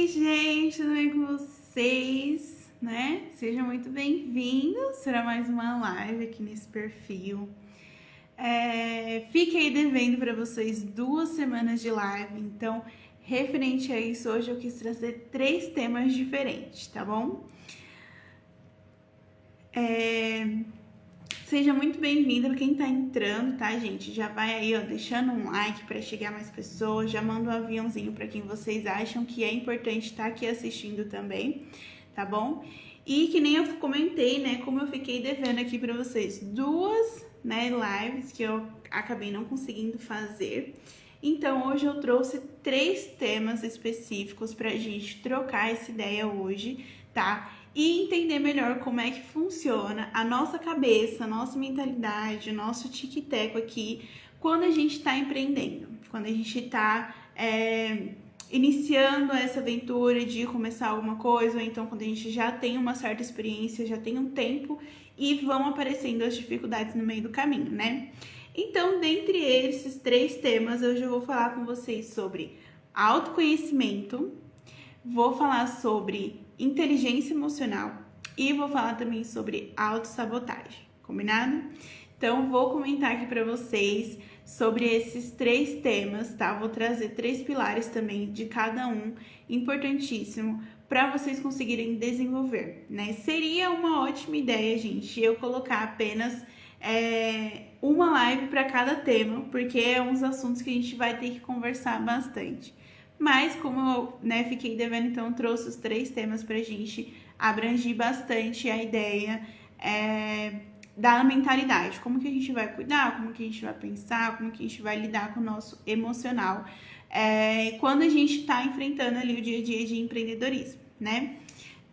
Oi, gente, tudo bem com vocês? Sejam muito bem-vindos para mais uma live aqui nesse perfil. Fiquei devendo para vocês 2 semanas de live, então, referente a isso, hoje eu quis trazer 3 temas diferentes, tá bom? Seja muito bem-vindo para quem tá entrando, tá, gente? Já vai aí, ó, deixando um like para chegar mais pessoas, já manda um aviãozinho para quem vocês acham que é importante estar aqui assistindo também, tá bom? E que nem eu comentei, né, como eu fiquei devendo aqui para vocês 2, lives que eu acabei não conseguindo fazer. Então, hoje eu trouxe 3 temas específicos pra gente trocar essa ideia hoje, tá? E entender melhor como é que funciona a nossa cabeça, a nossa mentalidade, o nosso tic-teco aqui quando a gente está empreendendo, quando a gente está iniciando essa aventura de começar alguma coisa, ou então quando a gente já tem uma certa experiência, já tem um tempo e vão aparecendo as dificuldades no meio do caminho, né? Então, dentre esses 3 temas, hoje eu vou falar com vocês sobre autoconhecimento, vou falar sobre inteligência emocional e vou falar também sobre autossabotagem, combinado? Então, vou comentar aqui para vocês sobre esses 3 temas, tá? Vou trazer 3 pilares também de cada um, importantíssimo, para vocês conseguirem desenvolver, né? Seria uma ótima ideia, gente, eu colocar apenas uma live para cada tema, porque é uns assuntos que a gente vai ter que conversar bastante. Mas como eu fiquei devendo, então trouxe os 3 temas pra gente abranger bastante a ideia da mentalidade. Como que a gente vai cuidar, como que a gente vai pensar, como que a gente vai lidar com o nosso emocional quando a gente tá enfrentando ali o dia a dia de empreendedorismo, né?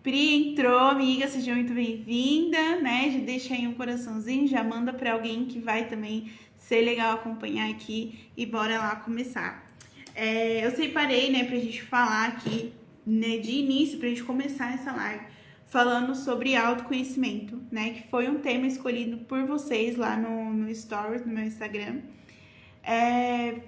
Pri entrou, amiga, seja muito bem-vinda, né? Já deixa aí um coraçãozinho, já manda pra alguém que vai também ser legal acompanhar aqui e bora lá começar. Eu separei, pra gente falar aqui, de início, pra gente começar essa live, falando sobre autoconhecimento, que foi um tema escolhido por vocês lá no Stories, no meu Instagram,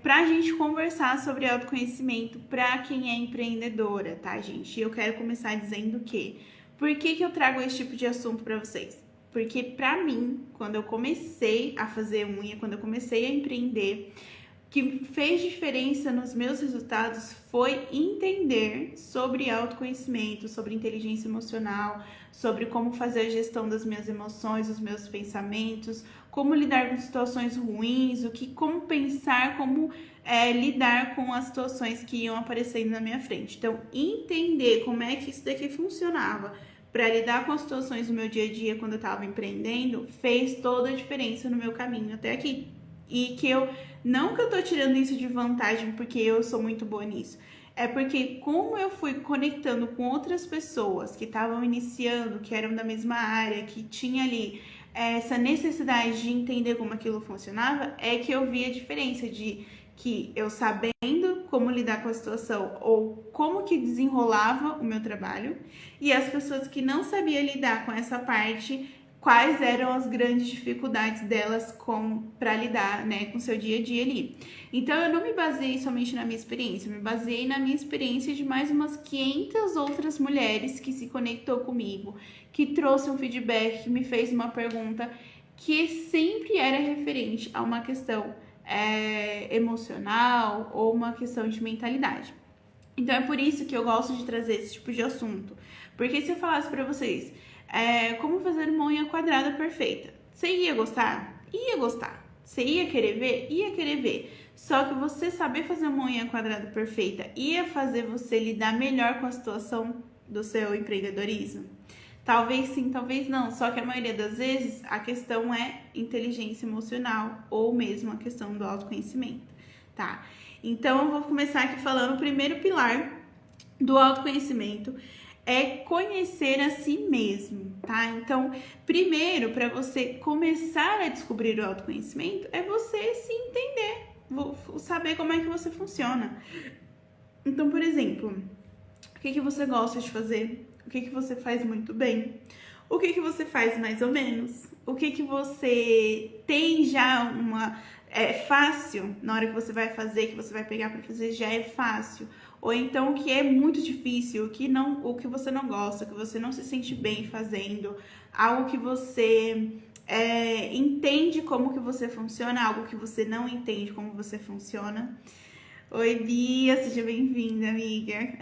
pra gente conversar sobre autoconhecimento pra quem é empreendedora, tá, gente? E eu quero começar dizendo que, por que eu trago esse tipo de assunto pra vocês? Porque pra mim, quando eu comecei a fazer unha, quando eu comecei a empreender, o que fez diferença nos meus resultados foi entender sobre autoconhecimento, sobre inteligência emocional, sobre como fazer a gestão das minhas emoções, dos meus pensamentos, como lidar com situações ruins, como pensar, como lidar com as situações que iam aparecendo na minha frente. Então, entender como é que isso daqui funcionava para lidar com as situações do meu dia a dia quando eu estava empreendendo, fez toda a diferença no meu caminho até aqui. E que não que eu tô tirando isso de vantagem porque eu sou muito boa nisso, é porque como eu fui conectando com outras pessoas que estavam iniciando, que eram da mesma área, que tinha ali essa necessidade de entender como aquilo funcionava, é que eu vi a diferença de que eu sabendo como lidar com a situação ou como que desenrolava o meu trabalho, e as pessoas que não sabiam lidar com essa parte, quais eram as grandes dificuldades delas para lidar, com o seu dia a dia ali. Então, eu não me baseei somente na minha experiência, eu me baseei na minha experiência de mais umas 500 outras mulheres que se conectou comigo, que trouxe um feedback, que me fez uma pergunta que sempre era referente a uma questão emocional ou uma questão de mentalidade. Então, é por isso que eu gosto de trazer esse tipo de assunto. Porque se eu falasse para vocês como fazer uma unha quadrada perfeita, você ia gostar? Ia gostar. Você ia querer ver? Ia querer ver. Só que você saber fazer uma unha quadrada perfeita ia fazer você lidar melhor com a situação do seu empreendedorismo? Talvez sim, talvez não. Só que a maioria das vezes a questão é inteligência emocional ou mesmo a questão do autoconhecimento, tá? Então eu vou começar aqui falando o primeiro pilar do autoconhecimento é conhecer a si mesmo, tá? Então, primeiro, para você começar a descobrir o autoconhecimento, é você se entender, saber como é que você funciona. Então, por exemplo, o que você gosta de fazer? O que você faz muito bem? O que você faz mais ou menos? O que você tem já é fácil, na hora que você vai fazer, que você vai pegar para fazer, já é fácil. Ou então o que é muito difícil, o que você não gosta, que você não se sente bem fazendo, algo que você entende como que você funciona, algo que você não entende como você funciona. Oi, Bia, seja bem-vinda, amiga.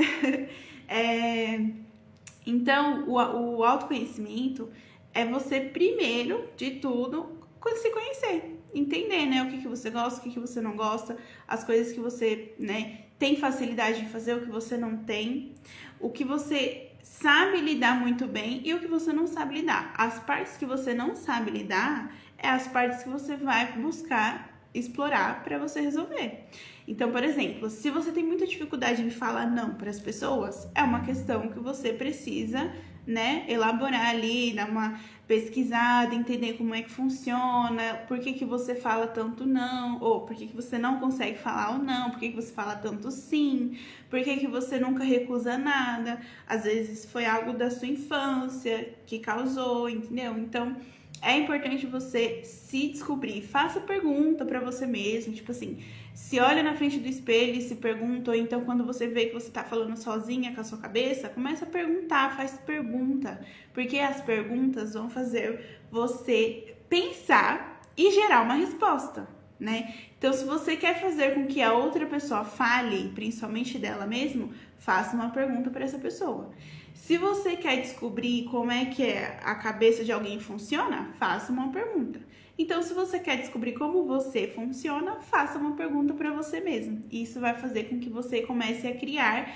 Então, o autoconhecimento é você, primeiro de tudo, se conhecer. Entender, né, o que você gosta, o que você não gosta, as coisas que você, né, tem facilidade de fazer, o que você não tem, o que você sabe lidar muito bem e o que você não sabe lidar. As partes que você não sabe lidar é as partes que você vai buscar explorar para você resolver. Então, por exemplo, se você tem muita dificuldade de falar não para as pessoas, é uma questão que você precisa, né, elaborar ali, dar uma pesquisada, entender como é que funciona, por que você fala tanto não, ou por que você não consegue falar o não, por que você fala tanto sim, por que você nunca recusa nada, às vezes foi algo da sua infância que causou, entendeu? Então, é importante você se descobrir, faça pergunta para você mesmo, tipo assim, se olha na frente do espelho e se pergunta, ou então quando você vê que você tá falando sozinha com a sua cabeça, começa a perguntar, faz pergunta, porque as perguntas vão fazer você pensar e gerar uma resposta, né? Então, se você quer fazer com que a outra pessoa fale, principalmente dela mesma, faça uma pergunta para essa pessoa. Se você quer descobrir como é que a cabeça de alguém funciona, faça uma pergunta. Então, se você quer descobrir como você funciona, faça uma pergunta para você mesmo. Isso vai fazer com que você comece a criar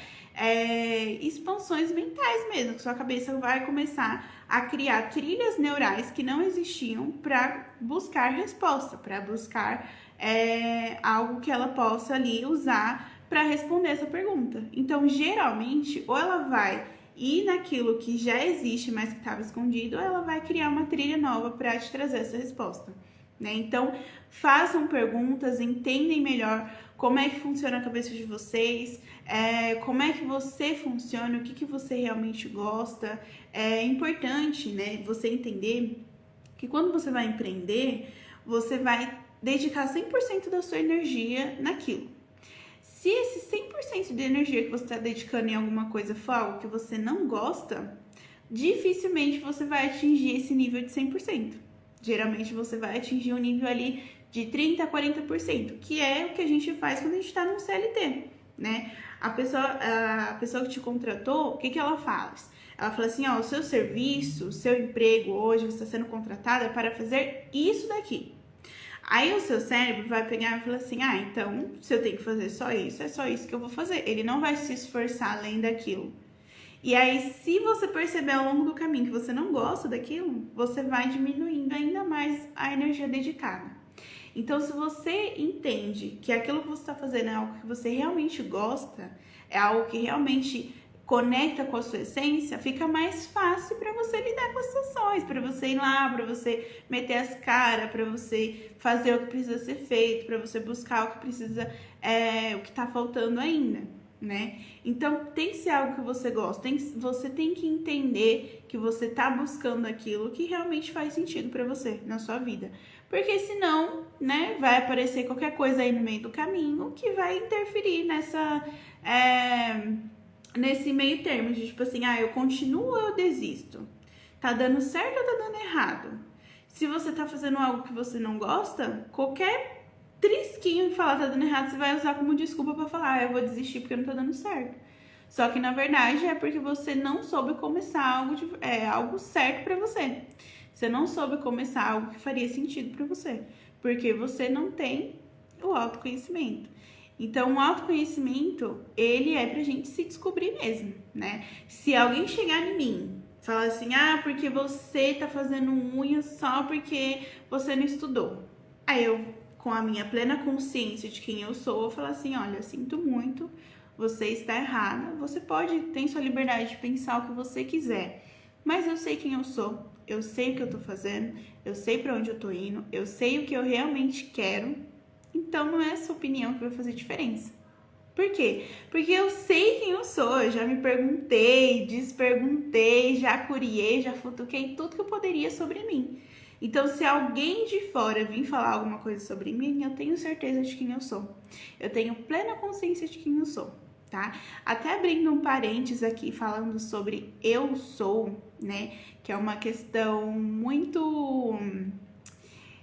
expansões mentais mesmo, que sua cabeça vai começar a criar trilhas neurais que não existiam para buscar resposta, para buscar algo que ela possa ali usar para responder essa pergunta. Então, geralmente, ou ela vai ir naquilo que já existe, mas que estava escondido, ou ela vai criar uma trilha nova para te trazer essa resposta, né? Então, façam perguntas, entendem melhor como é que funciona a cabeça de vocês, como é que você funciona, o que você realmente gosta. É importante, né, você entender que quando você vai empreender, você vai dedicar 100% da sua energia naquilo. Se esse 100% de energia que você está dedicando em alguma coisa for algo que você não gosta, dificilmente você vai atingir esse nível de 100%. Geralmente você vai atingir um nível ali de 30% a 40%, que é o que a gente faz quando a gente está no CLT, né? A pessoa que te contratou, o que ela faz? Ela fala assim, ó, o seu serviço, o seu emprego hoje, você está sendo contratada para fazer isso daqui. Aí o seu cérebro vai pegar e falar assim, então, se eu tenho que fazer só isso, é só isso que eu vou fazer. Ele não vai se esforçar além daquilo. E aí, se você perceber ao longo do caminho que você não gosta daquilo, você vai diminuindo ainda mais a energia dedicada. Então, se você entende que aquilo que você está fazendo é algo que você realmente gosta, é algo que realmente conecta com a sua essência, fica mais fácil para você lidar com as situações, para você ir lá, para você meter as caras, para você fazer o que precisa ser feito, para você buscar o que precisa, o que está faltando ainda, né? Então, tem que ser algo que você gosta, você tem que entender que você está buscando aquilo que realmente faz sentido para você na sua vida. Porque senão, né, vai aparecer qualquer coisa aí no meio do caminho que vai interferir nesse meio termo, de tipo assim, eu continuo ou eu desisto? Tá dando certo ou tá dando errado? Se você tá fazendo algo que você não gosta, qualquer trisquinho de falar tá dando errado, você vai usar como desculpa pra falar, eu vou desistir porque não tá dando certo. Só que na verdade é porque você não soube começar algo certo pra você. Você não soube começar algo que faria sentido pra você, porque você não tem o autoconhecimento. Então, o autoconhecimento, ele é pra gente se descobrir mesmo, né? Se alguém chegar em mim, falar assim, porque você tá fazendo unha só porque você não estudou. Aí eu, com a minha plena consciência de quem eu sou, vou falar assim, olha, eu sinto muito, você está errada, você tem sua liberdade de pensar o que você quiser, mas eu sei quem eu sou, eu sei o que eu tô fazendo, eu sei pra onde eu tô indo, eu sei o que eu realmente quero. Então, não é essa opinião que vai fazer diferença. Por quê? Porque eu sei quem eu sou, eu já me perguntei, desperguntei, já curiei, já futuquei tudo que eu poderia sobre mim. Então, se alguém de fora vir falar alguma coisa sobre mim, eu tenho certeza de quem eu sou. Eu tenho plena consciência de quem eu sou, tá? Até abrindo um parênteses aqui, falando sobre eu sou, né? Que é uma questão muito...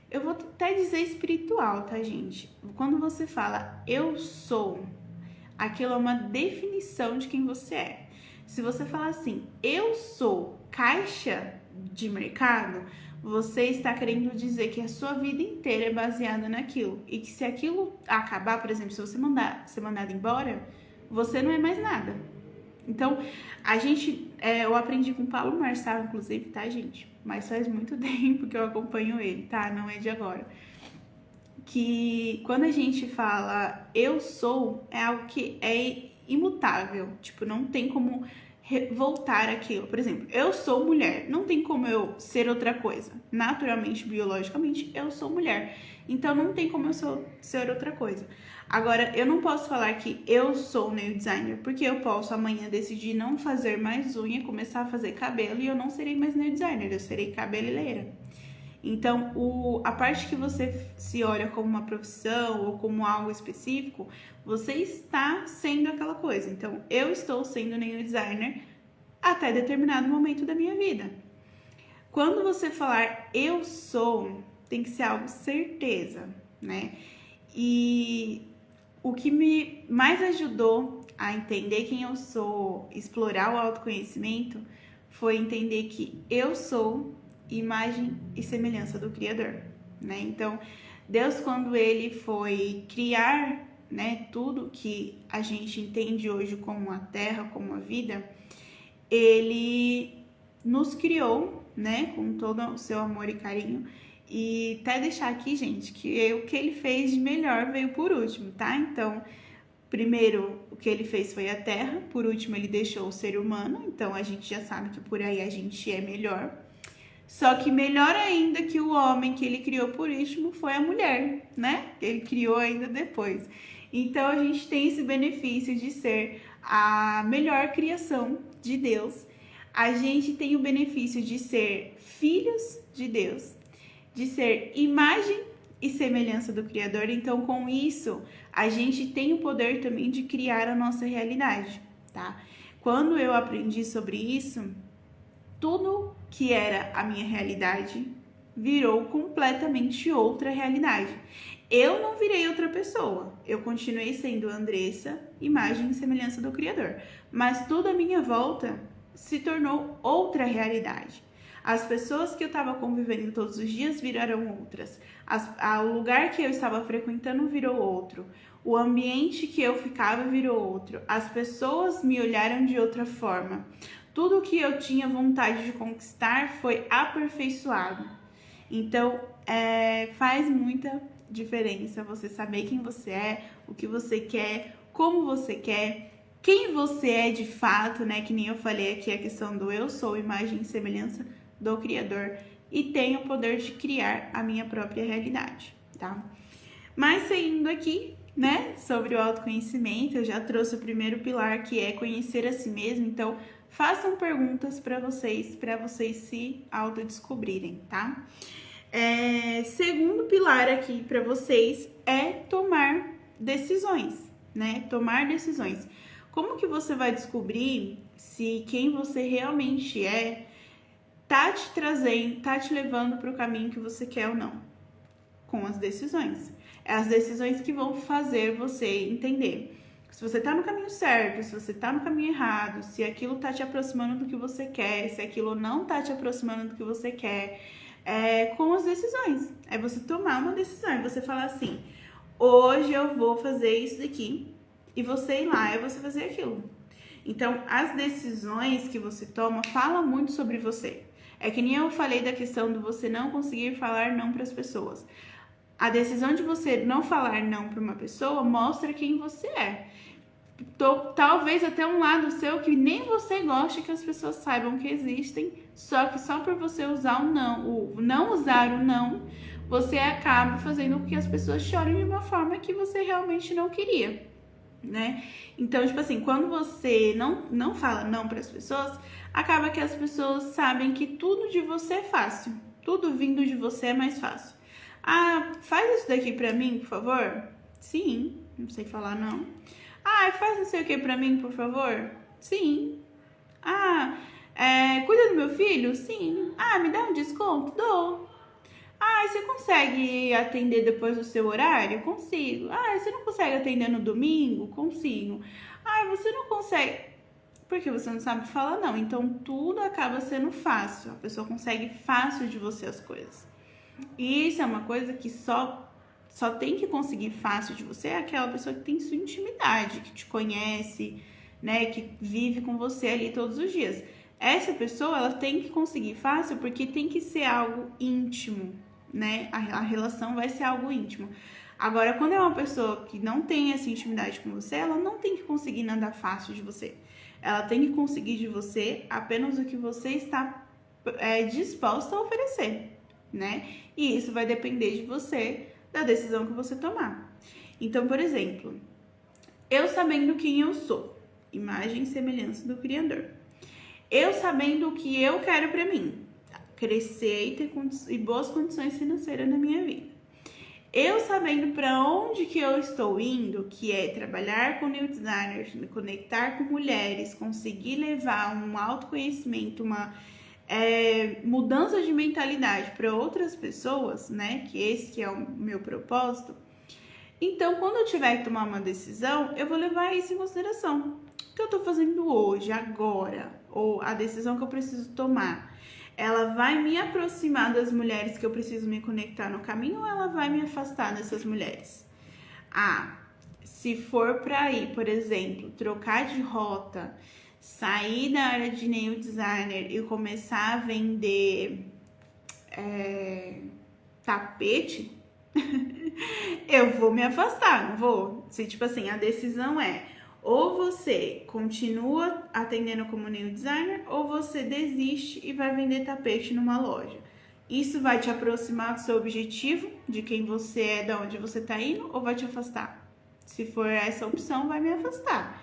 Eu vou até dizer espiritual, tá, gente? Quando você fala eu sou, aquilo é uma definição de quem você é. Se você falar assim, eu sou caixa de mercado, você está querendo dizer que a sua vida inteira é baseada naquilo. E que se aquilo acabar, por exemplo, se você ser mandado embora, você não é mais nada. Então, eu aprendi com o Paulo Marçal, inclusive, tá, gente? Mas faz muito tempo que eu acompanho ele, tá? Não é de agora. Que quando a gente fala eu sou, é algo que é imutável. Tipo, não tem como voltar aquilo. Por exemplo, eu sou mulher. Não tem como eu ser outra coisa. Naturalmente, biologicamente, eu sou mulher. Então, não tem como eu ser outra coisa. Agora, eu não posso falar que eu sou nail designer, porque eu posso amanhã decidir não fazer mais unha, começar a fazer cabelo e eu não serei mais nail designer, eu serei cabeleireira. Então, a parte que você se olha como uma profissão ou como algo específico, você está sendo aquela coisa. Então, eu estou sendo nail designer até determinado momento da minha vida. Quando você falar eu sou, tem que ser algo certeza, né? E o que me mais ajudou a entender quem eu sou, explorar o autoconhecimento, foi entender que eu sou imagem e semelhança do Criador, né? Então, Deus, quando ele foi criar, né, tudo que a gente entende hoje como a terra, como a vida, ele nos criou, né, com todo o seu amor e carinho. E até deixar aqui, gente, que o que ele fez de melhor veio por último, tá? Então, primeiro, o que ele fez foi a terra, por último, ele deixou o ser humano, então a gente já sabe que por aí a gente é melhor. Só que melhor ainda que o homem que ele criou por último foi a mulher, né? Ele criou ainda depois. Então, a gente tem esse benefício de ser a melhor criação de Deus. A gente tem o benefício de ser filhos de Deus, de ser imagem e semelhança do Criador. Então, com isso, a gente tem o poder também de criar a nossa realidade, tá? Quando eu aprendi sobre isso, tudo que era a minha realidade virou completamente outra realidade. Eu não virei outra pessoa, eu continuei sendo Andressa, imagem e semelhança do Criador, mas tudo à minha volta se tornou outra realidade. As pessoas que eu estava convivendo todos os dias viraram outras. O lugar que eu estava frequentando virou outro. O ambiente que eu ficava virou outro. As pessoas me olharam de outra forma. Tudo que eu tinha vontade de conquistar foi aperfeiçoado. Então, faz muita diferença você saber quem você é, o que você quer, como você quer, quem você é de fato, né? Que nem eu falei aqui a questão do eu sou imagem e semelhança do Criador e tenho o poder de criar a minha própria realidade, tá? Mas seguindo aqui, né, sobre o autoconhecimento, eu já trouxe o primeiro pilar, que é conhecer a si mesmo. Então, façam perguntas para vocês se autodescobrirem, tá? Segundo pilar aqui para vocês é tomar decisões, né? Tomar decisões. Como que você vai descobrir se quem você realmente é tá te trazendo, tá te levando para o caminho que você quer ou não? Com as decisões. É as decisões que vão fazer você entender se você tá no caminho certo, se você tá no caminho errado, se aquilo tá te aproximando do que você quer, se aquilo não tá te aproximando do que você quer. Com as decisões. É você tomar uma decisão e você falar assim: hoje eu vou fazer isso daqui, e você ir lá e você fazer aquilo. Então, as decisões que você toma falam muito sobre você. É que nem eu falei da questão de você não conseguir falar não para as pessoas. A decisão de você não falar não para uma pessoa mostra quem você é. Talvez até um lado seu que nem você goste que as pessoas saibam que existem, só que só por você usar o não usar o não, você acaba fazendo com que as pessoas chorem de uma forma que você realmente não queria, né? Então, tipo assim, quando você não fala não para as pessoas, acaba que as pessoas sabem que tudo de você é fácil, Tudo vindo de você é mais fácil. Ah, faz isso daqui pra mim, por favor? Sim, não sei falar não. Ah, faz não sei o que pra mim, por favor? Sim. Ah, cuida do meu filho? Sim. Ah, me dá um desconto? Dou. Ah, você consegue atender depois do seu horário? Consigo. Ah, você não consegue atender no domingo? Consigo. Ah, você não consegue. Porque você não sabe falar, não. Então, tudo acaba sendo fácil. A pessoa consegue fácil de você as coisas. E isso é uma coisa que só tem que conseguir fácil de você aquela pessoa que tem sua intimidade, que te conhece, né? Que vive com você ali todos os dias. Essa pessoa, ela tem que conseguir fácil porque tem que ser algo íntimo, né? A relação vai ser algo íntimo. Agora, quando é uma pessoa que não tem essa intimidade com você, ela não tem que conseguir nada fácil de você. Ela tem que conseguir de você apenas o que você está disposta a oferecer, né? E isso vai depender de você, da decisão que você tomar. Então, por exemplo, eu sabendo quem eu sou, imagem e semelhança do Criador. Eu sabendo o que eu quero pra mim, crescer e ter boas condições financeiras na minha vida. Eu sabendo para onde que eu estou indo, que é trabalhar com new designers, me conectar com mulheres, conseguir levar um autoconhecimento, uma mudança de mentalidade para outras pessoas, né? Que esse que é o meu propósito. Então, quando eu tiver que tomar uma decisão, eu vou levar isso em consideração. O que eu estou fazendo hoje, agora, ou a decisão que eu preciso tomar, ela vai me aproximar das mulheres que eu preciso me conectar no caminho ou ela vai me afastar dessas mulheres? Ah, se for para ir, por exemplo, trocar de rota, sair da área de nail designer e começar a vender tapete, eu vou me afastar, não vou? Se, tipo assim, a decisão é ou você continua atendendo como nail designer ou você desiste e vai vender tapete numa loja. Isso vai te aproximar do seu objetivo, de quem você é, de onde você tá indo, ou vai te afastar? Se for essa opção, vai me afastar.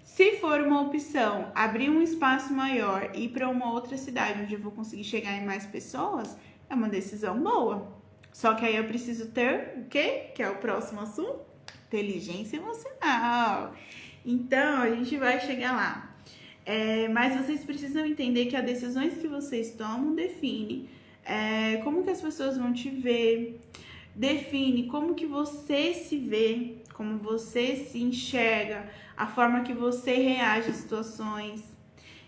Se for uma opção, abrir um espaço maior e ir para uma outra cidade onde eu vou conseguir chegar em mais pessoas, é uma decisão boa. Só que aí eu preciso ter o quê? Que é o próximo assunto? Inteligência emocional. Então, a gente vai chegar lá. Mas vocês precisam entender que as decisões que vocês tomam definem como que as pessoas vão te ver, define como que você se vê, como você se enxerga, a forma que você reage às situações.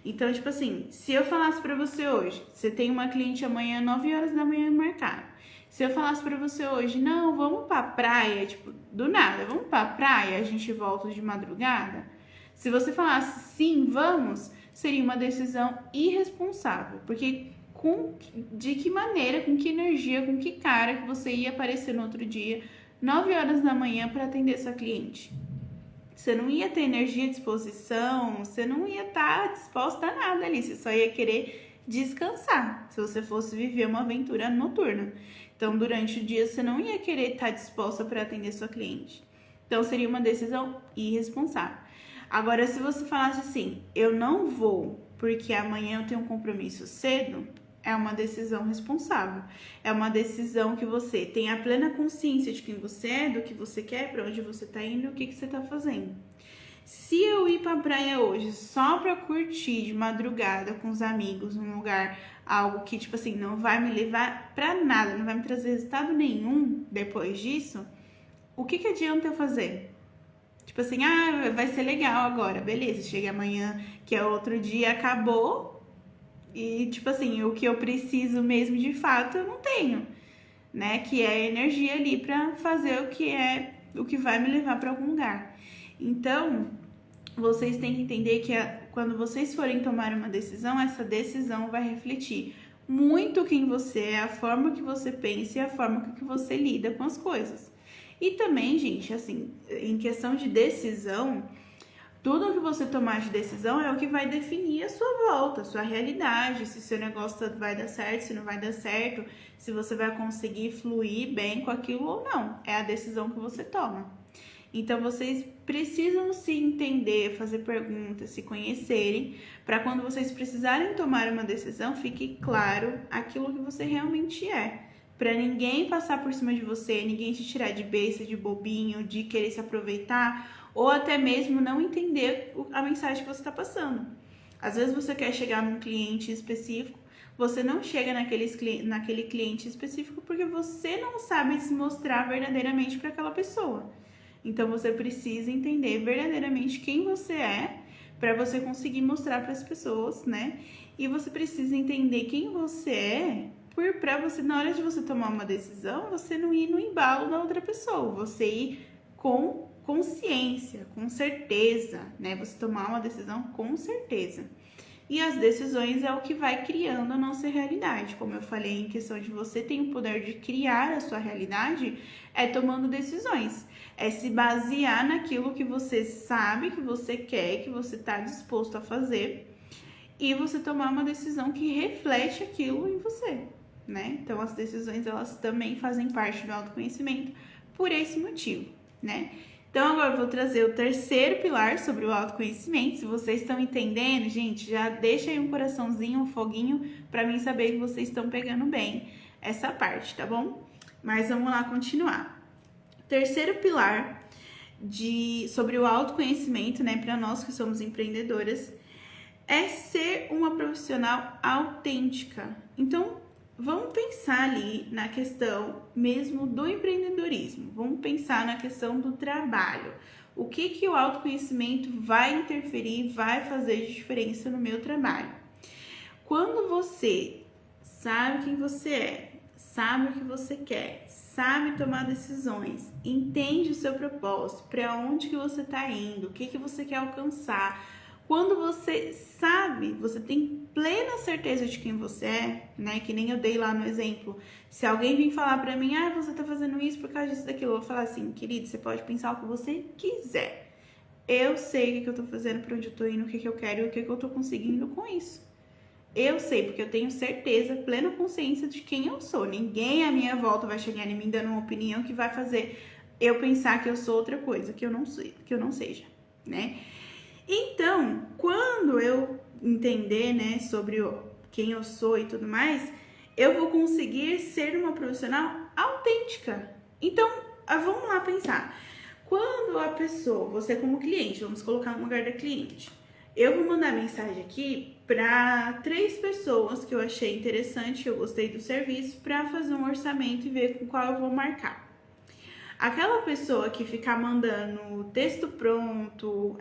Então, tipo assim, se eu falasse pra você hoje, você tem uma cliente amanhã, 9 horas da manhã marcada. Se eu falasse pra você hoje, não, vamos pra praia, tipo, do nada, vamos pra praia, a gente volta de madrugada. Se você falasse sim, vamos, seria uma decisão irresponsável. Porque de que maneira, com que energia, com que cara que você ia aparecer no outro dia, 9 horas da manhã para atender essa cliente? Você não ia ter energia, disposição, você não ia estar disposta a nada ali, você só ia querer descansar, se você fosse viver uma aventura noturna. Então, durante o dia, você não ia querer estar disposta para atender sua cliente. Então, seria uma decisão irresponsável. Agora, se você falasse assim, eu não vou porque amanhã eu tenho um compromisso cedo, é uma decisão responsável. É uma decisão que você tem a plena consciência de quem você é, do que você quer, para onde você tá indo e o que você tá fazendo. Se eu ir pra praia hoje só pra curtir de madrugada com os amigos, num lugar, algo que, tipo assim, não vai me levar pra nada, não vai me trazer resultado nenhum depois disso, o que adianta eu fazer? Tipo assim, vai ser legal agora, beleza, chega amanhã, que é outro dia, acabou, e, tipo assim, o que eu preciso mesmo de fato, eu não tenho, né? Que é energia ali pra fazer o que vai me levar pra algum lugar. Então, vocês têm que entender que quando vocês forem tomar uma decisão, essa decisão vai refletir muito quem você é, a forma que você pensa e a forma que você lida com as coisas. E também, gente, assim, em questão de decisão, tudo que você tomar de decisão é o que vai definir a sua volta, a sua realidade, se seu negócio vai dar certo, se não vai dar certo, se você vai conseguir fluir bem com aquilo ou não. É a decisão que você toma. Então, vocês precisam se entender, fazer perguntas, se conhecerem, para quando vocês precisarem tomar uma decisão, fique claro aquilo que você realmente é. Para ninguém passar por cima de você, ninguém te tirar de besta, de bobinho, de querer se aproveitar, ou até mesmo não entender a mensagem que você está passando. Às vezes você quer chegar num cliente específico, você não chega naquele cliente específico porque você não sabe se mostrar verdadeiramente para aquela pessoa. Então, você precisa entender verdadeiramente quem você é para você conseguir mostrar para as pessoas, né? E você precisa entender quem você é para você, na hora de você tomar uma decisão, você não ir no embalo da outra pessoa, você ir com consciência, com certeza, né? Você tomar uma decisão com certeza. E as decisões é o que vai criando a nossa realidade. Como eu falei, em questão de você ter o poder de criar a sua realidade, é tomando decisões. É se basear naquilo que você sabe, que você quer, que você está disposto a fazer. E você tomar uma decisão que reflete aquilo em você, né? Então, as decisões, elas também fazem parte do autoconhecimento por esse motivo, né? Então, agora eu vou trazer o terceiro pilar sobre o autoconhecimento. Se vocês estão entendendo, gente, já deixa aí um coraçãozinho, um foguinho, para mim saber que vocês estão pegando bem essa parte, tá bom? Mas vamos lá continuar. Terceiro pilar sobre o autoconhecimento, né, para nós que somos empreendedoras, é ser uma profissional autêntica. Então, vamos pensar ali na questão mesmo do empreendedorismo. Vamos pensar na questão do trabalho. O que o autoconhecimento vai interferir, vai fazer de diferença no meu trabalho? Quando você sabe quem você é, sabe o que você quer, sabe tomar decisões, entende o seu propósito, para onde que você está indo, o que você quer alcançar. Quando você sabe, você tem plena certeza de quem você é, né? Que nem eu dei lá no exemplo. Se alguém vir falar pra mim, você tá fazendo isso por causa disso, daquilo, eu vou falar assim, querido, você pode pensar o que você quiser. Eu sei o que eu tô fazendo, pra onde eu tô indo, o que eu quero e o que eu tô conseguindo com isso. Eu sei, porque eu tenho certeza, plena consciência de quem eu sou. Ninguém à minha volta vai chegar em mim dando uma opinião que vai fazer eu pensar que eu sou outra coisa, que eu não seja, né? Então, quando eu entender, né, sobre quem eu sou e tudo mais, eu vou conseguir ser uma profissional autêntica. Então, vamos lá pensar. Quando a pessoa, você como cliente, vamos colocar no lugar da cliente, eu vou mandar mensagem aqui para 3 pessoas que eu achei interessante, que eu gostei do serviço, para fazer um orçamento e ver com qual eu vou marcar. Aquela pessoa que ficar mandando texto pronto,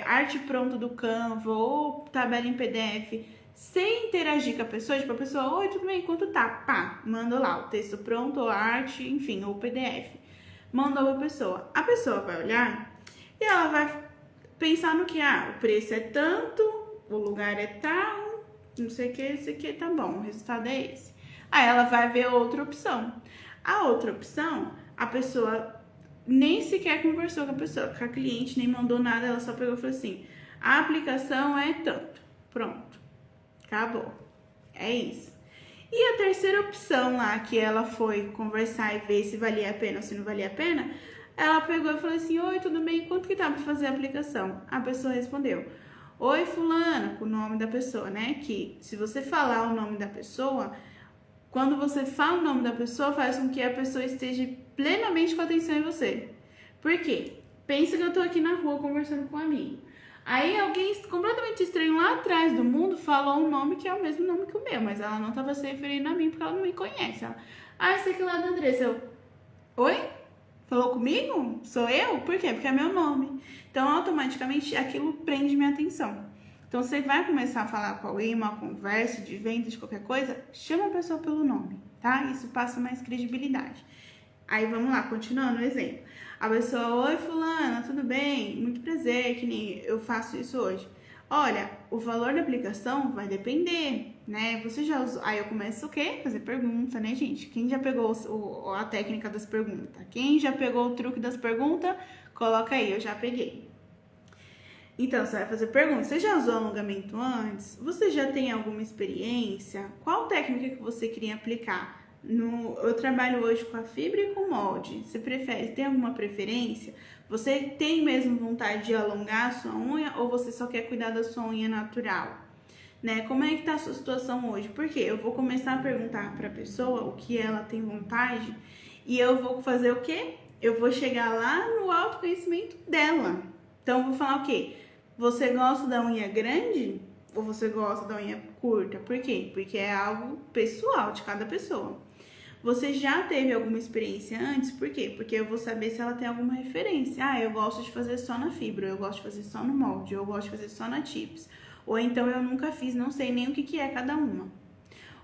arte pronta do Canva ou tabela em PDF, sem interagir com a pessoa, tipo a pessoa, oi, tudo bem, quanto tá? Pá, manda lá o texto pronto, ou a arte, enfim, ou PDF. Mandou pra pessoa. A pessoa vai olhar e ela vai pensar no que, o preço é tanto, o lugar é tal, não sei o que, esse aqui tá bom, o resultado é esse. Aí ela vai ver outra opção. A outra opção, a pessoa nem sequer conversou com a cliente, nem mandou nada, ela só pegou e falou assim, a aplicação é tanto, pronto, acabou, é isso. E a terceira opção lá, que ela foi conversar e ver se valia a pena ou se não valia a pena, ela pegou e falou assim, oi, tudo bem, quanto que tá pra fazer a aplicação? A pessoa respondeu, oi, fulana, com o nome da pessoa, né, que se você falar o nome da pessoa, quando você fala o nome da pessoa, faz com que a pessoa esteja plenamente com atenção em você. Por quê? Pensa que eu tô aqui na rua conversando com um amigo. Aí alguém completamente estranho lá atrás do mundo falou um nome que é o mesmo nome que o meu, mas ela não tava se referindo a mim porque ela não me conhece. Ela, esse aqui lá da Andressa. Eu, oi? Falou comigo? Sou eu? Por quê? Porque é meu nome. Então, automaticamente, aquilo prende minha atenção. Então, você vai começar a falar com alguém, uma conversa de venda, de qualquer coisa, chama a pessoa pelo nome, tá? Isso passa mais credibilidade. Aí, vamos lá, continuando o exemplo. A pessoa, oi, fulana, tudo bem? Muito prazer, que nem eu faço isso hoje. Olha, o valor da aplicação vai depender, né? Você já usou... Aí eu começo o quê? Fazer pergunta, né, gente? Quem já pegou a técnica das perguntas? Quem já pegou o truque das perguntas? Coloca aí, eu já peguei. Então, você vai fazer pergunta. Você já usou alongamento antes? Você já tem alguma experiência? Qual técnica que você queria aplicar? Eu trabalho hoje com a fibra e com molde. Você prefere? Tem alguma preferência? Você tem mesmo vontade de alongar a sua unha ou você só quer cuidar da sua unha natural? Né? Como é que tá a sua situação hoje? Porque eu vou começar a perguntar para a pessoa o que ela tem vontade e eu vou fazer o quê? Eu vou chegar lá no autoconhecimento dela. Então, eu vou falar o quê? Você gosta da unha grande ou você gosta da unha curta? Por quê? Porque é algo pessoal de cada pessoa. Você já teve alguma experiência antes? Por quê? Porque eu vou saber se ela tem alguma referência. Ah, eu gosto de fazer só na fibra, eu gosto de fazer só no molde, eu gosto de fazer só na chips. Ou então eu nunca fiz, não sei nem o que é cada uma.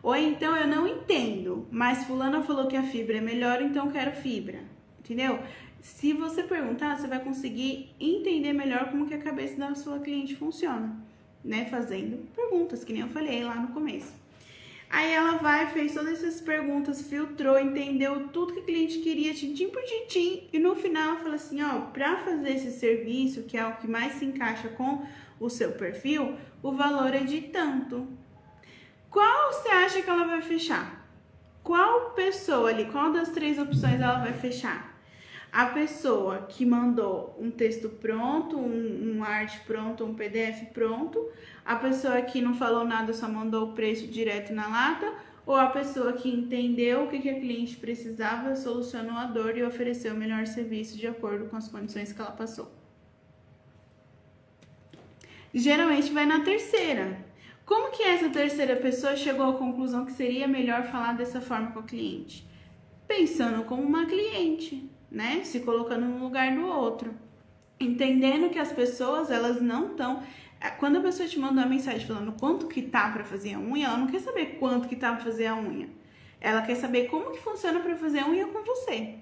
Ou então eu não entendo, mas fulana falou que a fibra é melhor, então eu quero fibra. Entendeu? Se você perguntar, você vai conseguir entender melhor como que a cabeça da sua cliente funciona, né? Fazendo perguntas, que nem eu falei lá no começo. Aí ela vai, fez todas essas perguntas, filtrou, entendeu tudo que o cliente queria, tintim por tintim, e no final ela fala assim, ó, pra fazer esse serviço, que é o que mais se encaixa com o seu perfil, o valor é de tanto. Qual você acha que ela vai fechar? Qual pessoa ali, qual das 3 opções ela vai fechar? A pessoa que mandou um texto pronto, um arte pronto, um PDF pronto, a pessoa que não falou nada, só mandou o preço direto na lata, ou a pessoa que entendeu o que a cliente precisava, solucionou a dor e ofereceu o melhor serviço de acordo com as condições que ela passou. Geralmente vai na terceira. Como que essa terceira pessoa chegou à conclusão que seria melhor falar dessa forma com a cliente? Pensando como uma cliente, né? Se colocando no lugar do outro. Entendendo que as pessoas, elas não estão... Quando a pessoa te manda uma mensagem falando quanto que tá pra fazer a unha, ela não quer saber quanto que tá pra fazer a unha. Ela quer saber como que funciona pra fazer a unha com você.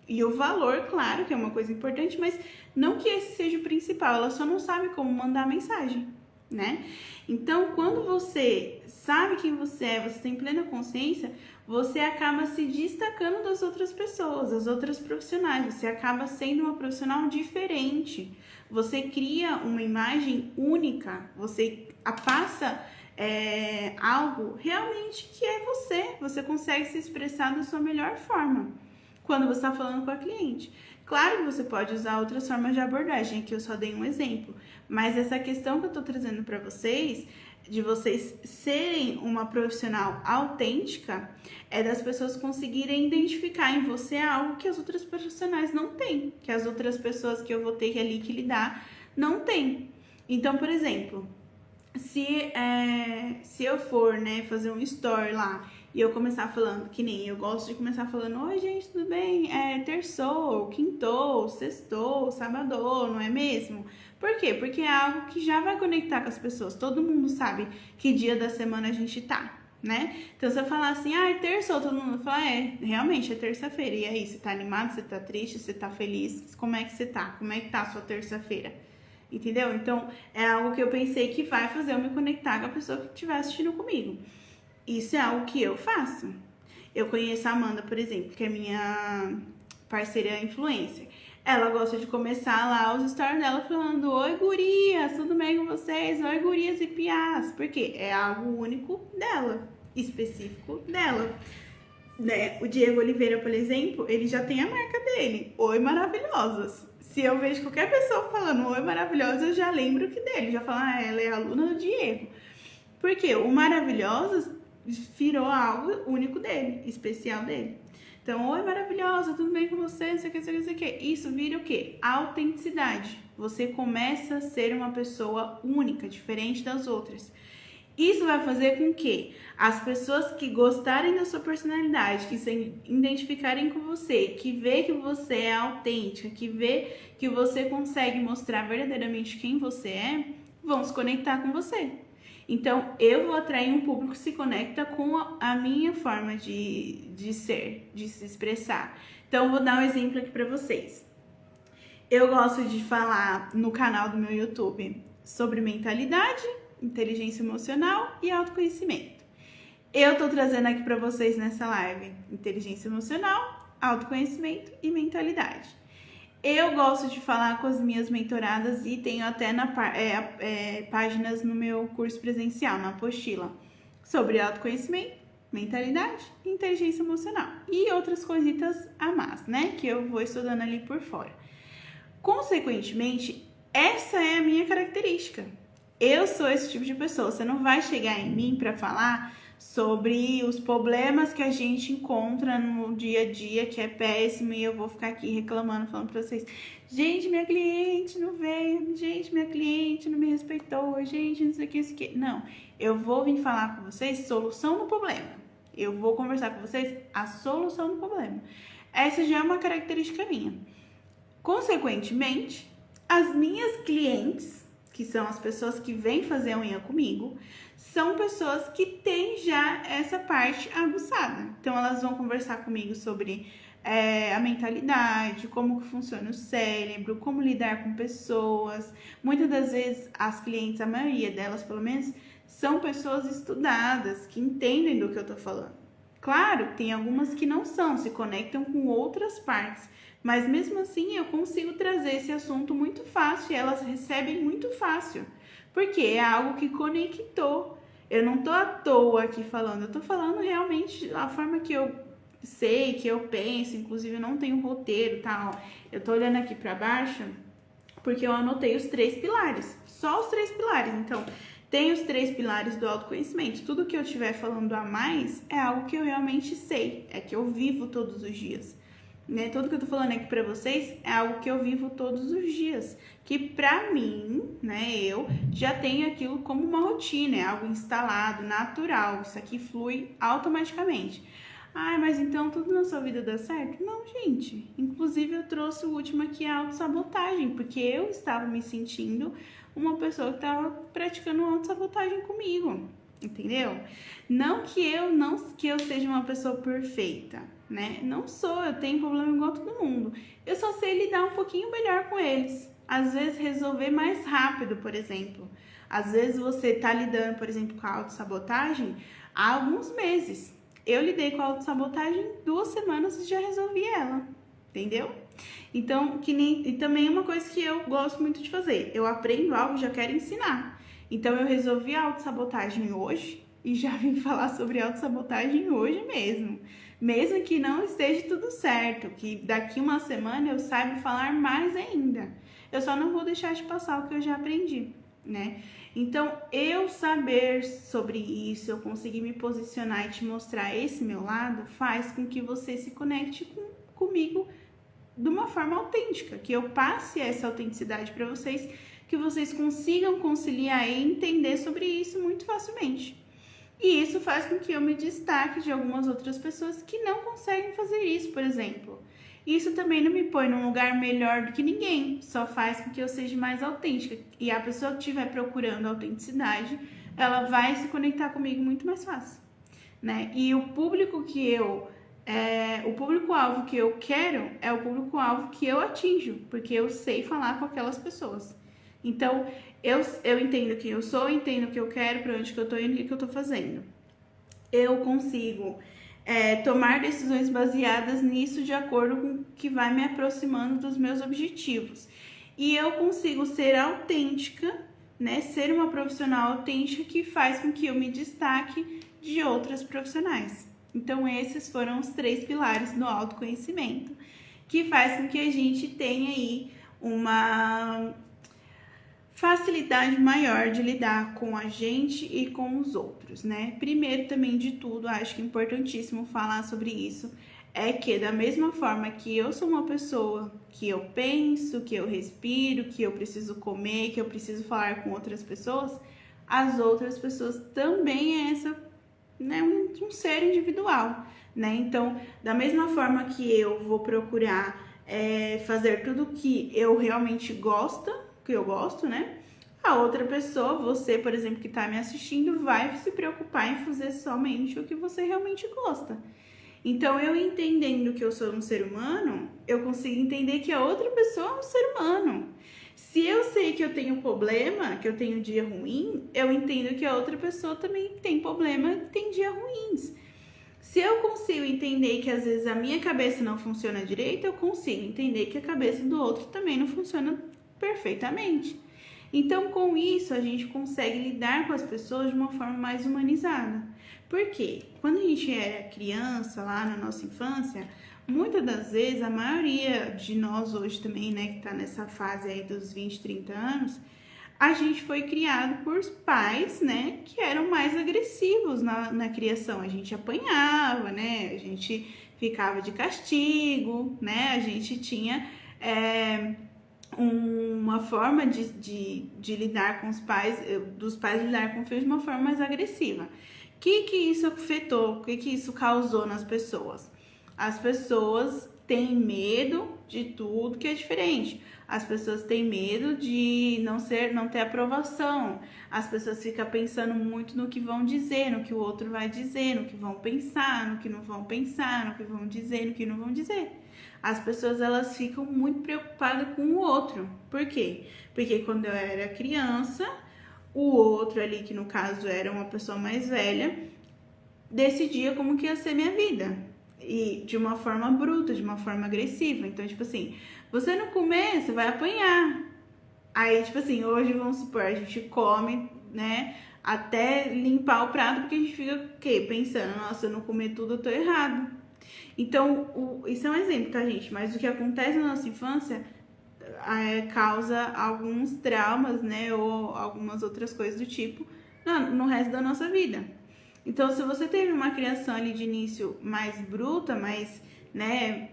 E o valor, claro, que é uma coisa importante, mas não que esse seja o principal. Ela só não sabe como mandar a mensagem, né? Então, quando você sabe quem você é, você tem plena consciência, você acaba se destacando das outras pessoas, das outras profissionais. Você acaba sendo uma profissional diferente. Você cria uma imagem única. Você passa algo realmente que é você. Você consegue se expressar da sua melhor forma quando você está falando com a cliente. Claro que você pode usar outras formas de abordagem, aqui eu só dei um exemplo, mas essa questão que eu estou trazendo para vocês, de vocês serem uma profissional autêntica, é das pessoas conseguirem identificar em você algo que as outras profissionais não têm, que as outras pessoas que eu vou ter ali que lidar não têm. Então, por exemplo, se eu for, né, fazer um story lá e eu começar falando, que nem eu gosto de começar falando, oi gente, tudo bem? Terçou, quintou, sextou, sabadou, não é mesmo? Por quê? Porque é algo que já vai conectar com as pessoas. Todo mundo sabe que dia da semana a gente tá, né? Então, se eu falar assim, terçou, todo mundo fala, realmente é terça-feira. E aí, você tá animado, você tá triste, você tá feliz? Como é que você tá? Como é que tá a sua terça-feira? Entendeu? Então, é algo que eu pensei que vai fazer eu me conectar com a pessoa que estiver assistindo comigo. Isso é algo que eu faço. Eu conheço a Amanda, por exemplo, que é minha parceira influencer. Ela gosta de começar lá os stories dela falando, oi gurias, tudo bem com vocês? Oi gurias e piás. Porque é algo único dela, específico dela. Né? O Diego Oliveira, por exemplo, ele já tem a marca dele, Oi Maravilhosas. Se eu vejo qualquer pessoa falando Oi Maravilhosa, eu já lembro que dele, já falo, ela é aluna do Diego. Porque o Maravilhosas virou algo único dele, especial dele. Então, oi maravilhosa, tudo bem com você? Não sei o que, não sei o que, não sei o que. Isso vira o quê? Autenticidade. Você começa a ser uma pessoa única, diferente das outras. Isso vai fazer com que as pessoas que gostarem da sua personalidade, que se identificarem com você, que vê que você é autêntica, que vê que você consegue mostrar verdadeiramente quem você é, vão se conectar com você. Então, eu vou atrair um público que se conecta com a minha forma de ser, de se expressar. Então, vou dar um exemplo aqui para vocês. Eu gosto de falar no canal do meu YouTube sobre mentalidade, inteligência emocional e autoconhecimento. Eu tô trazendo aqui para vocês nessa live inteligência emocional, autoconhecimento e mentalidade. Eu gosto de falar com as minhas mentoradas e tenho até páginas no meu curso presencial, na apostila, sobre autoconhecimento, mentalidade e inteligência emocional. E outras coisitas a mais, né? Que eu vou estudando ali por fora. Consequentemente, essa é a minha característica. Eu sou esse tipo de pessoa. Você não vai chegar em mim para falar sobre os problemas que a gente encontra no dia a dia, que é péssimo, e eu vou ficar aqui reclamando, falando pra vocês: gente, minha cliente não veio, gente, minha cliente não me respeitou, gente, não sei o que, isso aqui. Não, eu vou vir falar com vocês solução do problema. Eu vou conversar com vocês a solução do problema. Essa já é uma característica minha. Consequentemente, as minhas clientes, que são as pessoas que vêm fazer a unha comigo, são pessoas que têm já essa parte aguçada. Então, elas vão conversar comigo sobre a mentalidade, como que funciona o cérebro, como lidar com pessoas. Muitas das vezes, as clientes, a maioria delas, pelo menos, são pessoas estudadas, que entendem do que eu tô falando. Claro, tem algumas que não são, se conectam com outras partes, mas mesmo assim eu consigo trazer esse assunto muito fácil e elas recebem muito fácil, porque é algo que conectou. Eu não tô à toa aqui falando, eu tô falando realmente a forma que eu sei, que eu penso, inclusive eu não tenho roteiro, tá? Ó, eu tô olhando aqui pra baixo porque eu anotei os 3 pilares, só os 3 pilares. Então, tem os 3 pilares do autoconhecimento. Tudo que eu estiver falando a mais é algo que eu realmente sei, é que eu vivo todos os dias. Né? Tudo que eu tô falando aqui pra vocês é algo que eu vivo todos os dias. Que pra mim, né, eu já tenho aquilo como uma rotina, é algo instalado, natural. Isso aqui flui automaticamente. Ai, mas então tudo na sua vida dá certo? Não, gente. Inclusive eu trouxe o último aqui, a autossabotagem, porque eu estava me sentindo uma pessoa que estava praticando autossabotagem comigo, entendeu? Não que eu seja uma pessoa perfeita, né? Não sou, eu tenho problema igual todo mundo. Eu só sei lidar um pouquinho melhor com eles. Às vezes resolver mais rápido, por exemplo. Às vezes você tá lidando, por exemplo, com a autossabotagem há alguns meses. Eu lidei com a autossabotagem 2 semanas e já resolvi ela, entendeu? Então, e também uma coisa que eu gosto muito de fazer, eu aprendo algo e já quero ensinar. Então, eu resolvi a autossabotagem hoje e já vim falar sobre autossabotagem hoje mesmo. Mesmo que não esteja tudo certo, que daqui uma semana eu saiba falar mais ainda. Eu só não vou deixar de passar o que eu já aprendi, né? Então, eu saber sobre isso, eu conseguir me posicionar e te mostrar esse meu lado, faz com que você se conecte comigo de uma forma autêntica, que eu passe essa autenticidade para vocês, que vocês consigam conciliar e entender sobre isso muito facilmente. E isso faz com que eu me destaque de algumas outras pessoas que não conseguem fazer isso, por exemplo. Isso também não me põe num lugar melhor do que ninguém, só faz com que eu seja mais autêntica. E a pessoa que estiver procurando autenticidade, ela vai se conectar comigo muito mais fácil, né? E o público o público-alvo que eu quero é o público-alvo que eu atinjo, porque eu sei falar com aquelas pessoas. Então, eu entendo quem eu sou, entendo o que eu quero, para onde que eu tô indo e o que eu tô fazendo. Eu consigo tomar decisões baseadas nisso de acordo com o que vai me aproximando dos meus objetivos. E eu consigo ser autêntica, né? Ser uma profissional autêntica que faz com que eu me destaque de outras profissionais. Então, esses foram os 3 pilares do autoconhecimento, que faz com que a gente tenha aí uma facilidade maior de lidar com a gente e com os outros, né? Primeiro, também de tudo, acho que é importantíssimo falar sobre isso, é que da mesma forma que eu sou uma pessoa que eu penso, que eu respiro, que eu preciso comer, que eu preciso falar com outras pessoas, as outras pessoas também né, um ser individual, né? Então, da mesma forma que eu vou procurar fazer tudo que eu realmente que eu gosto, né? A outra pessoa, você, por exemplo, que tá me assistindo, vai se preocupar em fazer somente o que você realmente gosta. Então, eu entendendo que eu sou um ser humano, eu consigo entender que a outra pessoa é um ser humano. Se eu sei que eu tenho problema, que eu tenho dia ruim, eu entendo que a outra pessoa também tem problema, tem dia ruins. Se eu consigo entender que às vezes a minha cabeça não funciona direito, eu consigo entender que a cabeça do outro também não funciona perfeitamente. Então, com isso, a gente consegue lidar com as pessoas de uma forma mais humanizada. Por quê? Quando a gente era criança, lá na nossa infância, muitas das vezes, a maioria de nós hoje também, né, que tá nessa fase aí dos 20, 30 anos, a gente foi criado por pais, né, que eram mais agressivos na criação. A gente apanhava, né, a gente ficava de castigo, né, a gente tinha uma forma de lidar com os pais, dos pais lidar com os filhos de uma forma mais agressiva. O que isso afetou? O que isso causou nas pessoas? As pessoas têm medo de tudo que é diferente. As pessoas têm medo de não ter aprovação. As pessoas ficam pensando muito no que vão dizer, no que o outro vai dizer, no que vão pensar, no que não vão pensar, no que vão dizer, no que não vão dizer. As pessoas, elas ficam muito preocupadas com o outro. Por quê? Porque quando eu era criança, o outro ali, que no caso era uma pessoa mais velha, decidia como que ia ser minha vida. E de uma forma bruta, de uma forma agressiva. Então, tipo assim, você não comer, você vai apanhar. Aí, tipo assim, hoje, vamos supor, a gente come, né, até limpar o prato, porque a gente fica, o quê? Pensando, nossa, se eu não comer tudo, eu tô errado. Então, isso é um exemplo, tá, gente? Mas o que acontece na nossa infância causa alguns traumas, né, ou algumas outras coisas do tipo no resto da nossa vida. Então, se você teve uma criação ali de início mais bruta, mais, né,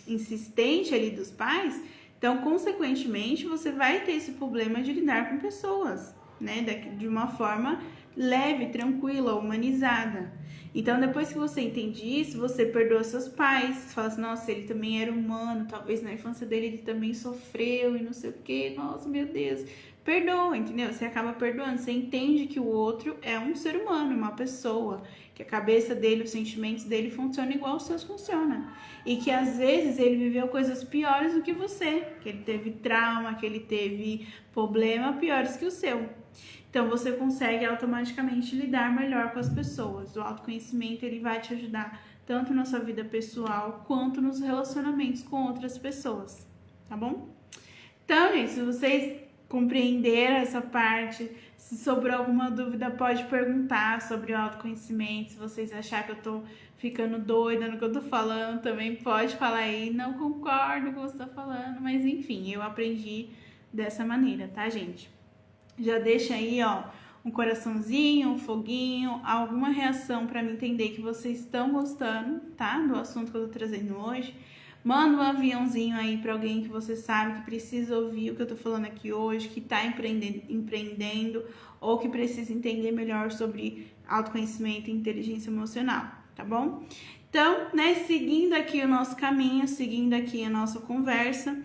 insistente ali dos pais, então, consequentemente, você vai ter esse problema de lidar com pessoas, né, de uma forma leve, tranquila, humanizada. Então, depois que você entende isso, você perdoa seus pais, você fala assim, nossa, ele também era humano, talvez na infância dele ele também sofreu e não sei o que, nossa, meu Deus. Perdoa, entendeu? Você acaba perdoando, você entende que o outro é um ser humano, uma pessoa, que a cabeça dele, os sentimentos dele funcionam igual os seus funcionam. E que às vezes ele viveu coisas piores do que você, que ele teve trauma, que ele teve problema piores que o seu. Então, você consegue automaticamente lidar melhor com as pessoas. O autoconhecimento, ele vai te ajudar tanto na sua vida pessoal, quanto nos relacionamentos com outras pessoas, tá bom? Então, gente, se vocês compreenderam essa parte, se sobrou alguma dúvida, pode perguntar sobre o autoconhecimento. Se vocês acharem que eu tô ficando doida no que eu tô falando, também pode falar aí. Não concordo com o que você tá falando, mas enfim, eu aprendi dessa maneira, tá, gente? Já deixa aí, ó, um coraçãozinho, um foguinho, alguma reação para me entender que vocês estão gostando, tá? Do assunto que eu tô trazendo hoje. Manda um aviãozinho aí para alguém que você sabe que precisa ouvir o que eu tô falando aqui hoje, que tá empreendendo ou que precisa entender melhor sobre autoconhecimento e inteligência emocional, tá bom? Então, né, seguindo aqui o nosso caminho, seguindo aqui a nossa conversa,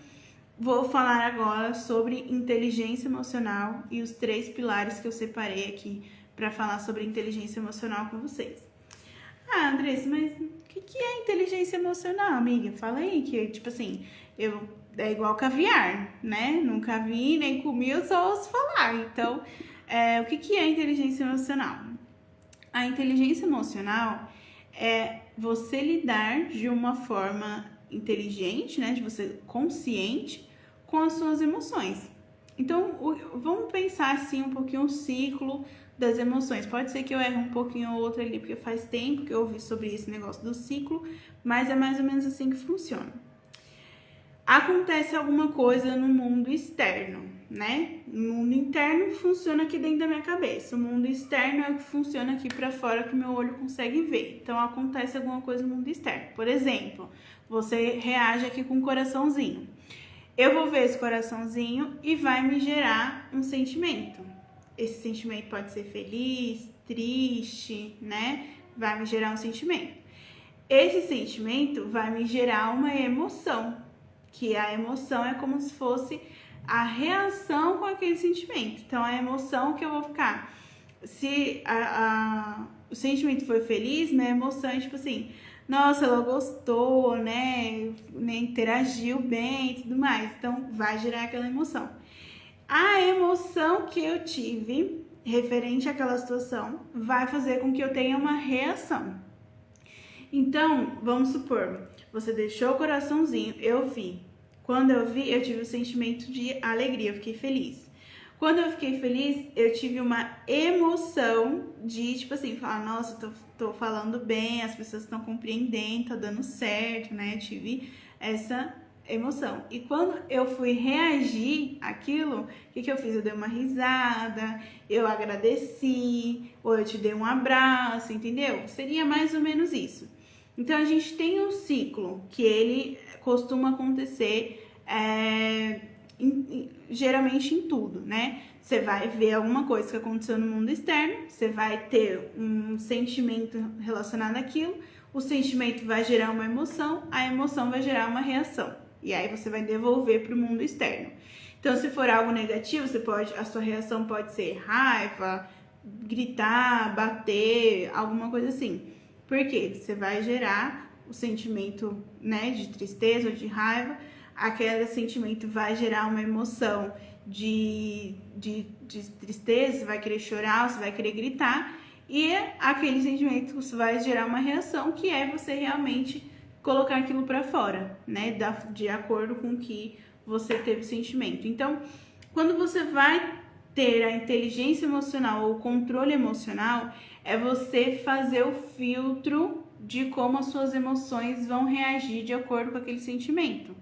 vou falar agora sobre inteligência emocional e os 3 pilares que eu separei aqui para falar sobre inteligência emocional com vocês. Ah, Andressa, mas o que é inteligência emocional, amiga? Fala aí, que tipo assim, é igual caviar, né? Nunca vi, nem comi, eu só ouço falar. Então, o que é inteligência emocional? A inteligência emocional é você lidar de uma forma inteligente, né, de você consciente com as suas emoções. Então, vamos pensar assim um pouquinho o ciclo das emoções. Pode ser que eu erre um pouquinho ou outro ali, porque faz tempo que eu ouvi sobre esse negócio do ciclo, mas é mais ou menos assim que funciona. Acontece alguma coisa no mundo externo, né? O mundo interno funciona aqui dentro da minha cabeça. O mundo externo é o que funciona aqui pra fora, que meu olho consegue ver. Então, acontece alguma coisa no mundo externo. Por exemplo, você reage aqui com um coraçãozinho. Eu vou ver esse coraçãozinho e vai me gerar um sentimento. Esse sentimento pode ser feliz, triste, né? Vai me gerar um sentimento. Esse sentimento vai me gerar uma emoção, que a emoção é como se fosse a reação com aquele sentimento. Então, a emoção que eu vou ficar, se o sentimento foi feliz, minha emoção é tipo assim, nossa, ela gostou, né, interagiu bem e tudo mais. Então, vai gerar aquela emoção. A emoção que eu tive referente àquela situação vai fazer com que eu tenha uma reação. Então, vamos supor, você deixou o coraçãozinho, eu vi. Quando eu vi, eu tive o sentimento de alegria, eu fiquei feliz. Quando eu fiquei feliz, eu tive uma emoção de, tipo assim, falar, nossa, tô falando bem, as pessoas estão compreendendo, tá dando certo, né? Eu tive essa emoção. E quando eu fui reagir àquilo, o que eu fiz? Eu dei uma risada, eu agradeci, ou eu te dei um abraço, entendeu? Seria mais ou menos isso. Então, a gente tem um ciclo que ele costuma acontecer geralmente em tudo, né? Você vai ver alguma coisa que aconteceu no mundo externo, você vai ter um sentimento relacionado àquilo, o sentimento vai gerar uma emoção, a emoção vai gerar uma reação. E aí você vai devolver para o mundo externo. Então, se for algo negativo, a sua reação pode ser raiva, gritar, bater, alguma coisa assim. Por quê? Você vai gerar o sentimento, né, de tristeza ou de raiva, aquele sentimento vai gerar uma emoção de tristeza, você vai querer chorar, você vai querer gritar, e aquele sentimento vai gerar uma reação, que é você realmente colocar aquilo para fora, né, de acordo com o que você teve o sentimento. Então, quando você vai ter a inteligência emocional ou o controle emocional, é você fazer o filtro de como as suas emoções vão reagir de acordo com aquele sentimento.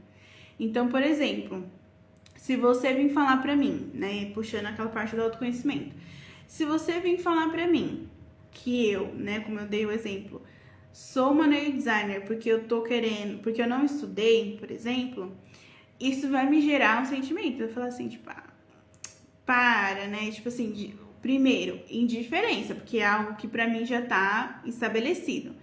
Então, por exemplo, se você vir falar pra mim, né, puxando aquela parte do autoconhecimento, se você vir falar pra mim que eu, né, como eu dei o exemplo, sou uma nail designer porque eu tô querendo, porque eu não estudei, por exemplo, isso vai me gerar um sentimento. Eu vou falar assim, tipo, para, né, tipo assim, primeiro, indiferença, porque é algo que pra mim já tá estabelecido.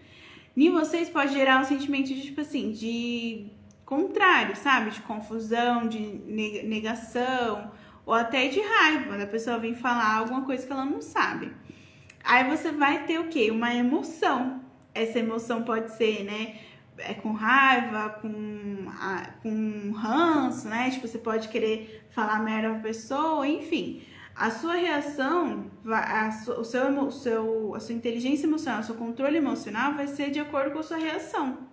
Em vocês pode gerar um sentimento de, tipo assim, de contrário, sabe? De confusão, de negação, ou até de raiva, da pessoa vir falar alguma coisa que ela não sabe. Aí você vai ter o quê? Uma emoção. Essa emoção pode ser, né, com raiva, com ranço, né? Tipo, você pode querer falar merda pra pessoa, enfim. A sua reação, a sua inteligência emocional, o seu controle emocional vai ser de acordo com a sua reação.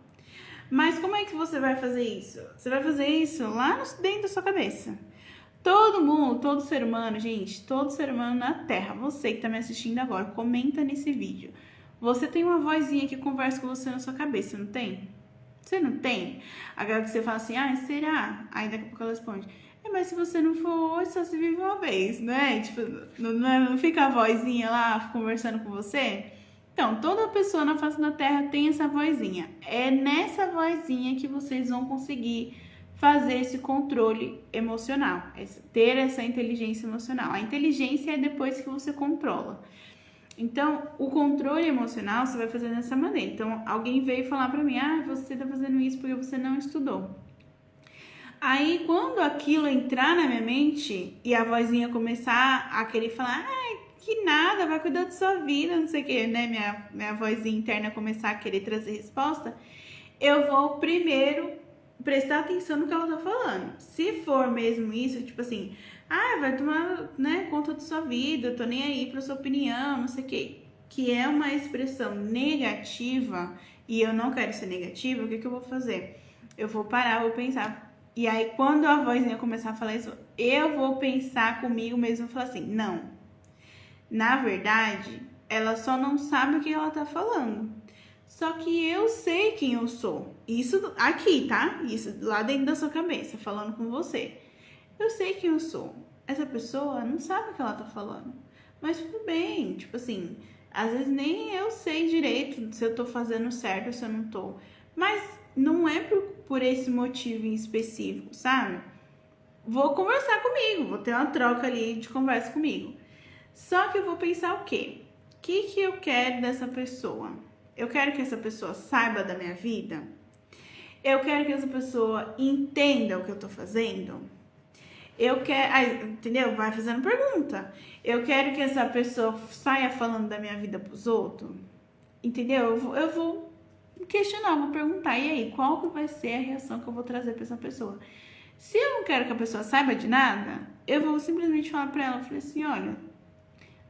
Mas como é que você vai fazer isso? Você vai fazer isso lá dentro da sua cabeça. Todo mundo, todo ser humano, gente, todo ser humano na Terra, você que tá me assistindo agora, comenta nesse vídeo. Você tem uma vozinha que conversa com você na sua cabeça, não tem? Você não tem? Agora que você fala assim, será? Aí daqui a pouco ela responde, mas se você não for hoje, só se vive uma vez, né? Tipo, não fica a vozinha lá conversando com você? Então, toda pessoa na face da Terra tem essa vozinha. É nessa vozinha que vocês vão conseguir fazer esse controle emocional, ter essa inteligência emocional. A inteligência é depois que você controla. Então, o controle emocional você vai fazer dessa maneira. Então, alguém veio falar pra mim, você tá fazendo isso porque você não estudou. Aí, quando aquilo entrar na minha mente e a vozinha começar a querer falar, que nada, vai cuidar da sua vida, não sei o que, né? Minha vozinha interna começar a querer trazer resposta, eu vou primeiro prestar atenção no que ela tá falando. Se for mesmo isso, tipo assim, vai tomar, né, conta da sua vida, eu tô nem aí pra sua opinião, não sei o que é uma expressão negativa e eu não quero ser negativa, o que eu vou fazer? Eu vou parar, vou pensar. E aí, quando a vozinha começar a falar isso, eu vou pensar comigo mesmo e falar assim, não. Na verdade, ela só não sabe o que ela tá falando. Só que eu sei quem eu sou. Isso aqui, tá? Isso lá dentro da sua cabeça, falando com você. Eu sei quem eu sou. Essa pessoa não sabe o que ela tá falando. Mas tudo bem, tipo assim, às vezes nem eu sei direito se eu tô fazendo certo ou se eu não tô. Mas não é por esse motivo em específico, sabe? Vou conversar comigo, vou ter uma troca ali de conversa comigo. Só que eu vou pensar o quê? O que eu quero dessa pessoa? Eu quero que essa pessoa saiba da minha vida? Eu quero que essa pessoa entenda o que eu tô fazendo? Eu quero... entendeu? Vai fazendo pergunta. Eu quero que essa pessoa saia falando da minha vida pros outros? Entendeu? Eu vou questionar, vou perguntar. E aí, qual que vai ser a reação que eu vou trazer pra essa pessoa? Se eu não quero que a pessoa saiba de nada, eu vou simplesmente falar pra ela, falei assim, olha,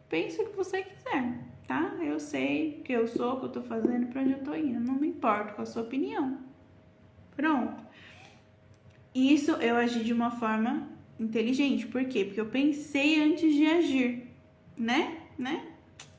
pense o que você quiser, tá? Eu sei que eu sou, o que eu tô fazendo, pra onde eu tô indo, não me importo com a sua opinião. Pronto. Isso eu agi de uma forma inteligente. Por quê? Porque eu pensei antes de agir, né?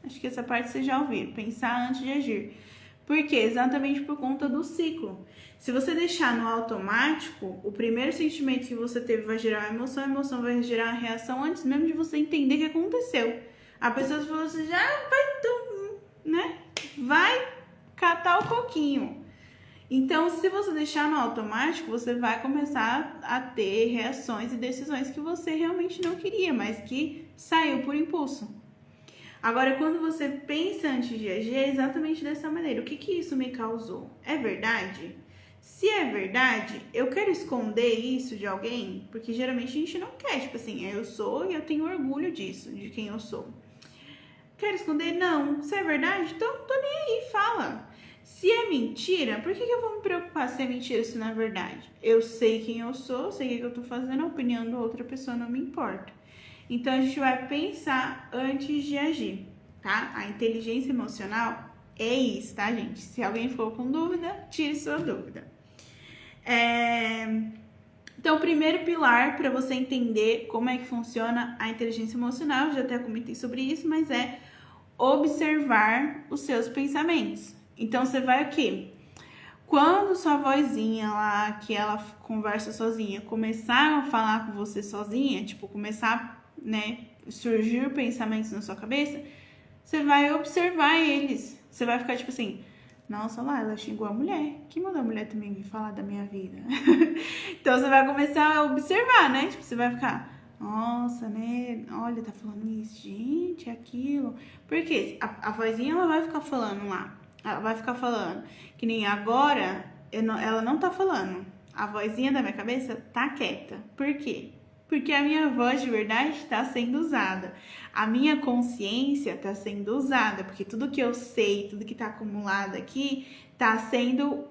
Acho que essa parte vocês já ouviram, pensar antes de agir. Por quê? Exatamente por conta do ciclo. Se você deixar no automático, o primeiro sentimento que você teve vai gerar uma emoção, a emoção vai gerar uma reação antes mesmo de você entender o que aconteceu. A pessoa falou assim, já vai, né? Vai catar o coquinho. Então, se você deixar no automático, você vai começar a ter reações e decisões que você realmente não queria, mas que saiu por impulso. Agora, quando você pensa antes de agir, é exatamente dessa maneira. O que isso me causou? É verdade? Se é verdade, eu quero esconder isso de alguém? Porque geralmente a gente não quer. Tipo assim, eu sou e eu tenho orgulho disso, de quem eu sou. Quero esconder? Não. Se é verdade, então não tô nem aí, fala. Se é mentira, por que eu vou me preocupar se é mentira, se não é verdade? Eu sei quem eu sou, sei o que eu tô fazendo, a opinião da outra pessoa não me importa. Então, a gente vai pensar antes de agir, tá? A inteligência emocional é isso, tá, gente? Se alguém for com dúvida, tire sua dúvida. Então, o primeiro pilar para você entender como é que funciona a inteligência emocional, eu já até comentei sobre isso, mas é observar os seus pensamentos. Então, você vai o quê? Quando sua vozinha lá, que ela conversa sozinha, começar a falar com você sozinha, tipo, começar, né, surgir pensamentos na sua cabeça, você vai observar eles. Você vai ficar tipo assim, nossa, lá, ela xingou a mulher. Que manda a mulher também vir falar da minha vida? Então, você vai começar a observar, né? Tipo, você vai ficar, nossa, né? Olha, tá falando isso, gente, aquilo. Porque a vozinha, ela vai ficar falando lá. Ela vai ficar falando. Que nem agora, ela não tá falando. A vozinha da minha cabeça tá quieta. Por quê? Porque a minha voz de verdade está sendo usada. A minha consciência está sendo usada. Porque tudo que eu sei, tudo que está acumulado aqui, está sendo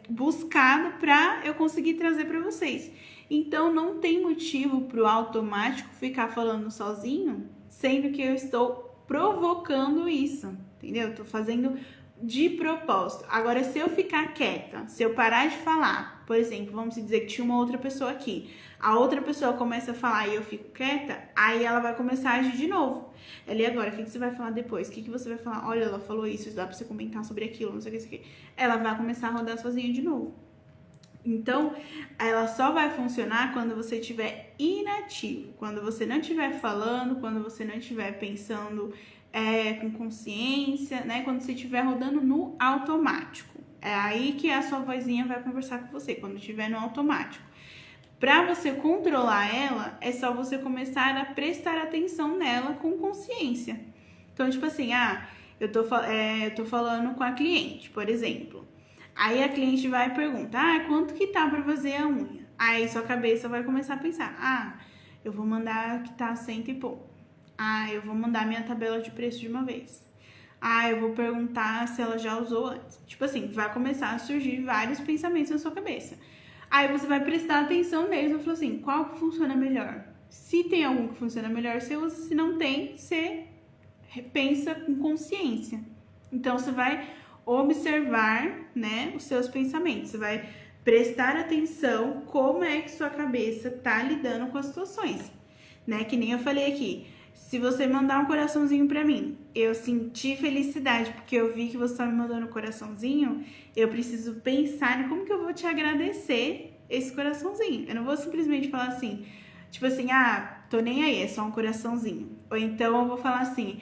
buscado para eu conseguir trazer para vocês. Então, não tem motivo para o automático ficar falando sozinho, sendo que eu estou provocando isso, entendeu? Estou fazendo de propósito. Agora, se eu ficar quieta, se eu parar de falar, por exemplo, vamos dizer que tinha uma outra pessoa aqui, a outra pessoa começa a falar e eu fico quieta, aí ela vai começar a agir de novo. E agora, o que você vai falar depois? O que você vai falar? Olha, ela falou isso, dá pra você comentar sobre aquilo, não sei o que, isso aqui. Ela vai começar a rodar sozinha de novo. Então, ela só vai funcionar quando você estiver inativo, quando você não estiver falando, quando você não estiver pensando com consciência, né? Quando você estiver rodando no automático. É aí que a sua vozinha vai conversar com você, quando estiver no automático. Para você controlar ela, é só você começar a prestar atenção nela com consciência. Então, tipo assim, eu tô falando com a cliente, por exemplo. Aí a cliente vai e pergunta, quanto que tá para fazer a unha? Aí sua cabeça vai começar a pensar, eu vou mandar que tá 100 e pouco. Eu vou mandar minha tabela de preço de uma vez. Eu vou perguntar se ela já usou antes. Tipo assim, vai começar a surgir vários pensamentos na sua cabeça. Aí você vai prestar atenção neles e falar assim, qual que funciona melhor? Se tem algum que funciona melhor, você usa. Se não tem, você pensa com consciência. Então, você vai observar, né, os seus pensamentos. Você vai prestar atenção como é que sua cabeça tá lidando com as situações. Né? Que nem eu falei aqui. Se você mandar um coraçãozinho pra mim, eu senti felicidade porque eu vi que você tá me mandando um coraçãozinho, eu preciso pensar em como que eu vou te agradecer esse coraçãozinho. Eu não vou simplesmente falar assim, tipo assim, tô nem aí, é só um coraçãozinho. Ou então eu vou falar assim,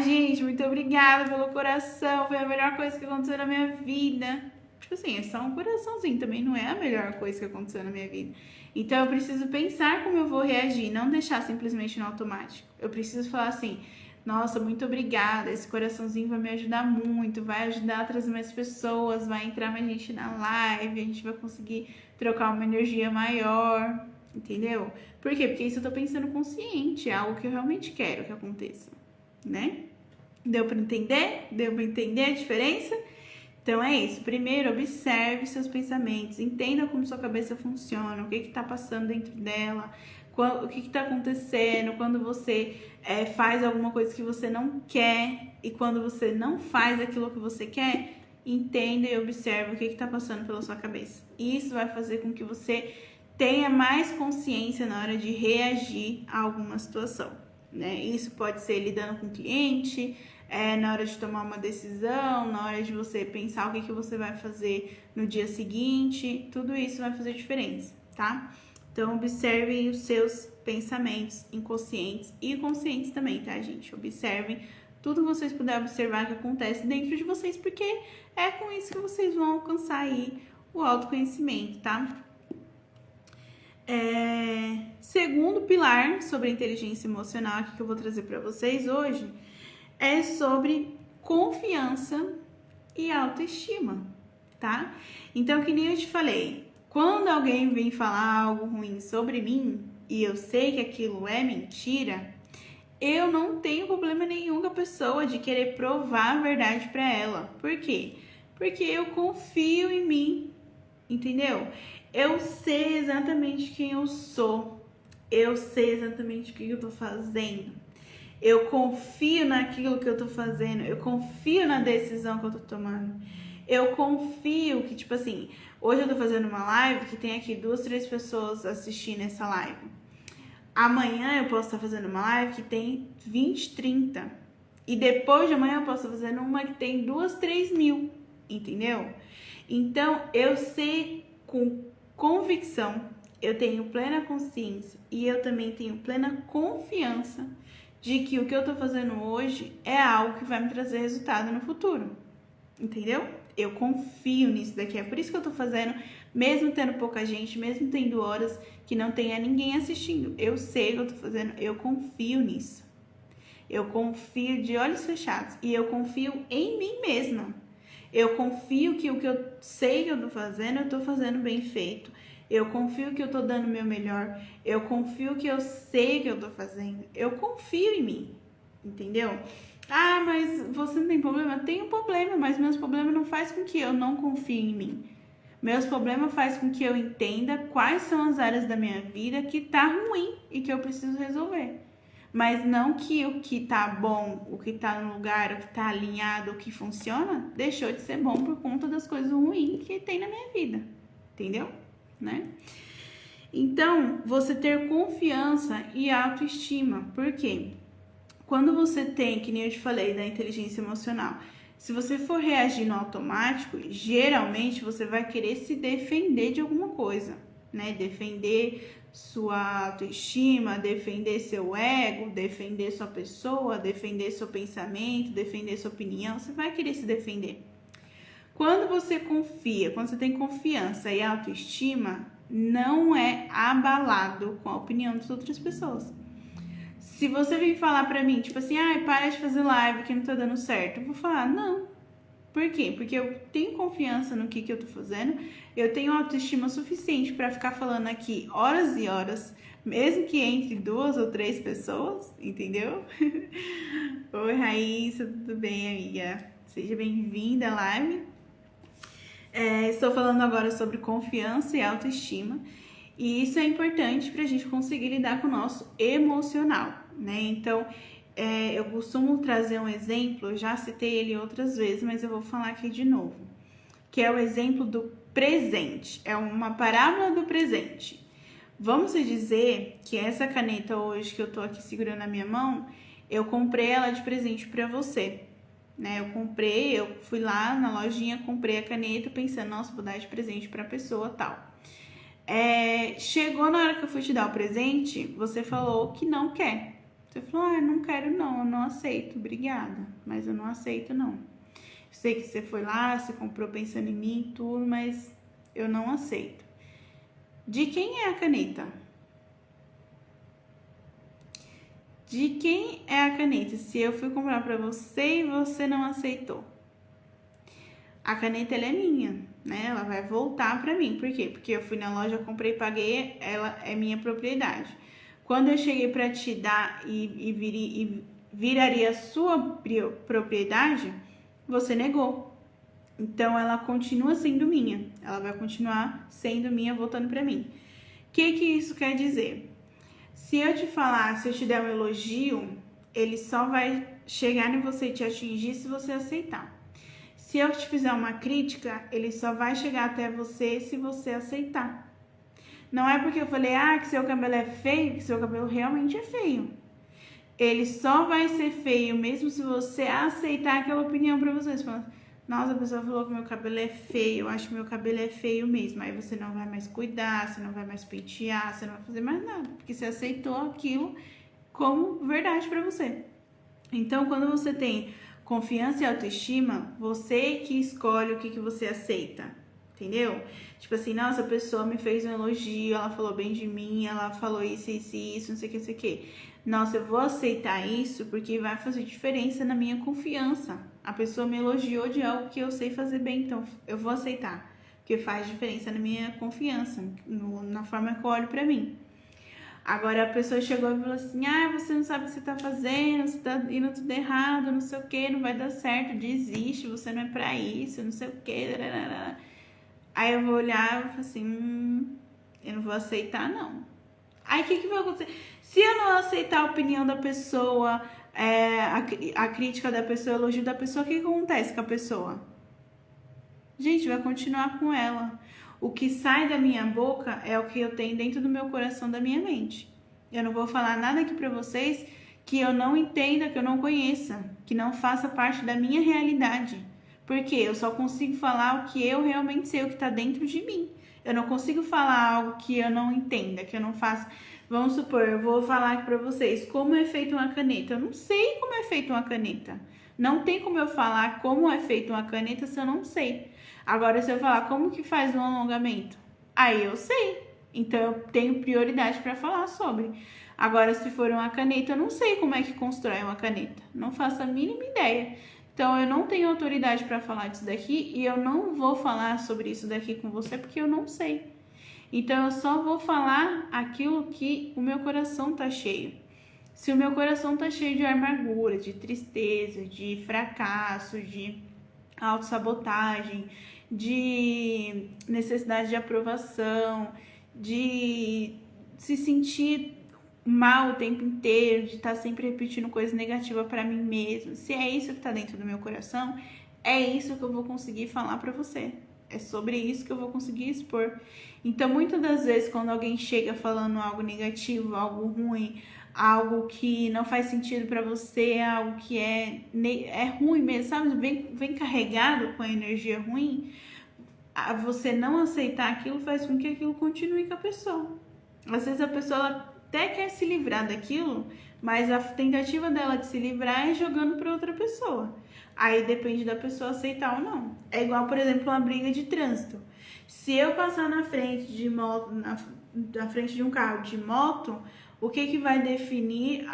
gente, muito obrigada pelo coração, foi a melhor coisa que aconteceu na minha vida. Tipo assim, é só um coraçãozinho, também não é a melhor coisa que aconteceu na minha vida. Então, eu preciso pensar como eu vou reagir, não deixar simplesmente no automático. Eu preciso falar assim, nossa, muito obrigada, esse coraçãozinho vai me ajudar muito, vai ajudar a trazer mais pessoas, vai entrar mais gente na live, a gente vai conseguir trocar uma energia maior, entendeu? Por quê? Porque isso eu tô pensando consciente, é algo que eu realmente quero que aconteça, né? Deu pra entender? Deu pra entender a diferença? Então, é isso. Primeiro, observe seus pensamentos. Entenda como sua cabeça funciona. O que está passando dentro dela. O que está acontecendo. Quando você faz alguma coisa que você não quer. E quando você não faz aquilo que você quer. Entenda e observe o que está passando pela sua cabeça. Isso vai fazer com que você tenha mais consciência na hora de reagir a alguma situação, né? Isso pode ser lidando com o cliente, na hora de tomar uma decisão, na hora de você pensar o que você vai fazer no dia seguinte, tudo isso vai fazer diferença, tá? Então, observem os seus pensamentos inconscientes e conscientes também, tá, gente? Observem tudo que vocês puderem observar que acontece dentro de vocês, porque é com isso que vocês vão alcançar aí o autoconhecimento, tá? Segundo pilar sobre a inteligência emocional aqui que eu vou trazer para vocês hoje é sobre confiança e autoestima, tá? Então, que nem eu te falei, quando alguém vem falar algo ruim sobre mim e eu sei que aquilo é mentira, eu não tenho problema nenhum com a pessoa de querer provar a verdade para ela. Por quê? Porque eu confio em mim, entendeu? Eu sei exatamente quem eu sou. Eu sei exatamente o que eu tô fazendo. Eu confio naquilo que eu tô fazendo. Eu confio na decisão que eu tô tomando. Eu confio que, tipo assim, hoje eu tô fazendo uma live que tem aqui 2, 3 pessoas assistindo essa live. Amanhã eu posso estar fazendo uma live que tem 20, 30. E depois de amanhã eu posso estar fazendo uma que tem 2, 3 mil. Entendeu? Então, eu sei com convicção, eu tenho plena consciência e eu também tenho plena confiança de que o que eu tô fazendo hoje é algo que vai me trazer resultado no futuro. Entendeu? Eu confio nisso daqui. É por isso que eu tô fazendo, mesmo tendo pouca gente, mesmo tendo horas que não tenha ninguém assistindo. Eu sei o que eu tô fazendo, eu confio nisso. Eu confio de olhos fechados e eu confio em mim mesma. Eu confio que o que eu sei que eu tô fazendo, eu tô fazendo bem feito. Eu confio que eu tô dando o meu melhor. Eu confio que eu sei que eu tô fazendo. Eu confio em mim, entendeu? Ah, mas você não tem problema? Eu tenho problema, mas meus problemas não faz com que eu não confie em mim. Meus problemas faz com que eu entenda quais são as áreas da minha vida que tá ruim e que eu preciso resolver. Mas não que o que tá bom, o que tá no lugar, o que tá alinhado, o que funciona, deixou de ser bom por conta das coisas ruins que tem na minha vida. Entendeu? Né? Então, você ter confiança e autoestima. Por quê? Quando você tem, que nem eu te falei, da inteligência emocional, se você for reagir no automático, geralmente você vai querer se defender de alguma coisa, né? Defender sua autoestima, defender seu ego, defender sua pessoa, defender seu pensamento, defender sua opinião, você vai querer se defender. Quando você confia, quando você tem confiança e autoestima, não é abalado com a opinião das outras pessoas. Se você vir falar pra mim, tipo assim, para de fazer live que não tá dando certo, eu vou falar, não. Por quê? Porque eu tenho confiança no que eu tô fazendo, eu tenho autoestima suficiente pra ficar falando aqui horas e horas, mesmo que entre 2 ou 3 pessoas, entendeu? Oi, Raíssa, tudo bem, amiga? Seja bem-vinda à live. Estou falando agora sobre confiança e autoestima, e isso é importante pra gente conseguir lidar com o nosso emocional, né? Então, eu costumo trazer um exemplo, eu já citei ele outras vezes, mas eu vou falar aqui de novo, que é o exemplo do presente, é uma parábola do presente. Vamos dizer que essa caneta hoje que eu tô aqui segurando na minha mão, eu comprei ela de presente pra você, né? Eu fui lá na lojinha, comprei a caneta pensando, nossa, vou dar de presente pra pessoa tal. Chegou na hora que eu fui te dar o presente, você falou que não quer. Você falou, não quero não, eu não aceito, obrigada, mas eu não aceito não. Sei que você foi lá, você comprou pensando em mim e tudo, mas eu não aceito. De quem é a caneta? De quem é a caneta? Se eu fui comprar pra você e você não aceitou. A caneta, ela é minha, né? Ela vai voltar pra mim. Por quê? Porque eu fui na loja, comprei, paguei, ela é minha propriedade. Quando eu cheguei para te dar e viraria sua propriedade, você negou. Então, ela continua sendo minha. Ela vai continuar sendo minha, voltando para mim. O que isso quer dizer? Se eu te falar, se eu te der um elogio, ele só vai chegar em você e te atingir se você aceitar. Se eu te fizer uma crítica, ele só vai chegar até você se você aceitar. Não é porque eu falei, que seu cabelo é feio, que seu cabelo realmente é feio. Ele só vai ser feio mesmo se você aceitar aquela opinião pra você. Você fala, nossa, a pessoa falou que meu cabelo é feio, eu acho que meu cabelo é feio mesmo. Aí você não vai mais cuidar, você não vai mais pentear, você não vai fazer mais nada. Porque você aceitou aquilo como verdade pra você. Então, quando você tem confiança e autoestima, você que escolhe o que você aceita, entendeu? Tipo assim, nossa, a pessoa me fez um elogio, ela falou bem de mim, ela falou isso, não sei o que, não sei o que. Nossa, eu vou aceitar isso porque vai fazer diferença na minha confiança. A pessoa me elogiou de algo que eu sei fazer bem, então eu vou aceitar, porque faz diferença na minha confiança, na forma que eu olho pra mim. Agora a pessoa chegou e falou assim, você não sabe o que você tá fazendo, você tá indo tudo errado, não sei o que, não vai dar certo, desiste, você não é pra isso, não sei o que. Aí eu vou olhar e vou falar assim, eu não vou aceitar não. Aí o que vai acontecer? Se eu não aceitar a opinião da pessoa, a crítica da pessoa, o elogio da pessoa, o que acontece com a pessoa? Gente, vai continuar com ela. O que sai da minha boca é o que eu tenho dentro do meu coração, da minha mente. Eu não vou falar nada aqui pra vocês que eu não entenda, que eu não conheça, que não faça parte da minha realidade. Porque eu só consigo falar o que eu realmente sei, o que tá dentro de mim. Eu não consigo falar algo que eu não entenda, que eu não faça. Vamos supor, eu vou falar aqui pra vocês como é feita uma caneta. Eu não sei como é feita uma caneta. Não tem como eu falar como é feita uma caneta se eu não sei. Agora, se eu falar como que faz um alongamento, aí eu sei. Então, eu tenho prioridade para falar sobre. Agora, se for uma caneta, eu não sei como é que constrói uma caneta. Não faço a mínima ideia. Então, eu não tenho autoridade para falar disso daqui e eu não vou falar sobre isso daqui com você porque eu não sei. Então, eu só vou falar aquilo que o meu coração tá cheio. Se o meu coração tá cheio de amargura, de tristeza, de fracasso, de autossabotagem, de necessidade de aprovação, de se sentir mal o tempo inteiro, de estar sempre repetindo coisas negativas para mim mesmo. Se é isso que está dentro do meu coração, é isso que eu vou conseguir falar para você. É sobre isso que eu vou conseguir expor. Então, muitas das vezes, quando alguém chega falando algo negativo, algo ruim, algo que não faz sentido para você, algo que é ruim mesmo, sabe? Vem carregado com a energia ruim, você não aceitar aquilo faz com que aquilo continue com a pessoa. Às vezes a pessoa ela até quer se livrar daquilo, mas a tentativa dela de se livrar é jogando para outra pessoa. Aí depende da pessoa aceitar ou não. É igual, por exemplo, uma briga de trânsito. Se eu passar na frente de moto, na frente de um carro de moto, o que vai definir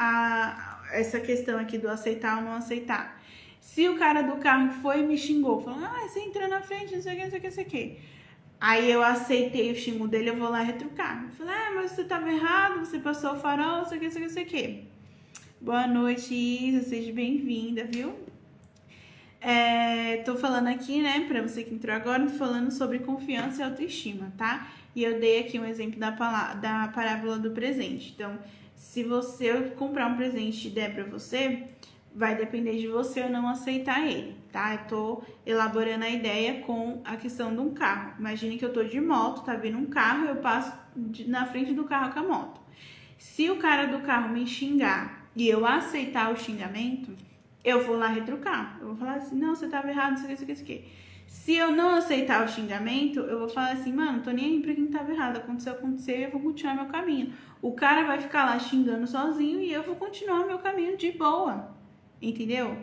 essa questão aqui do aceitar ou não aceitar? Se o cara do carro foi e me xingou, falou, você entrou na frente, não sei o que, não sei o que, não sei o que. Aí eu aceitei o xingo dele, eu vou lá retrucar. Eu falei, mas você estava errado, você passou o farol, não sei o que, não sei o que, não sei o que. Boa noite, Isa, seja bem-vinda, viu? Tô falando aqui, né, pra você que entrou agora, tô falando sobre confiança e autoestima, tá? E eu dei aqui um exemplo da parábola do presente. Então, se você comprar um presente e der pra você, vai depender de você ou não aceitar ele, tá? Eu tô elaborando a ideia com a questão de um carro. Imagine que eu tô de moto, tá vindo um carro, eu passo na frente do carro com a moto. Se o cara do carro me xingar e eu aceitar o xingamento, eu vou lá retrucar. Eu vou falar assim, não, você tava errado, isso aqui. Se eu não aceitar o xingamento, eu vou falar assim, mano, tô nem aí pra quem tava errado. Aconteceu, eu vou continuar meu caminho. O cara vai ficar lá xingando sozinho e eu vou continuar meu caminho de boa. Entendeu?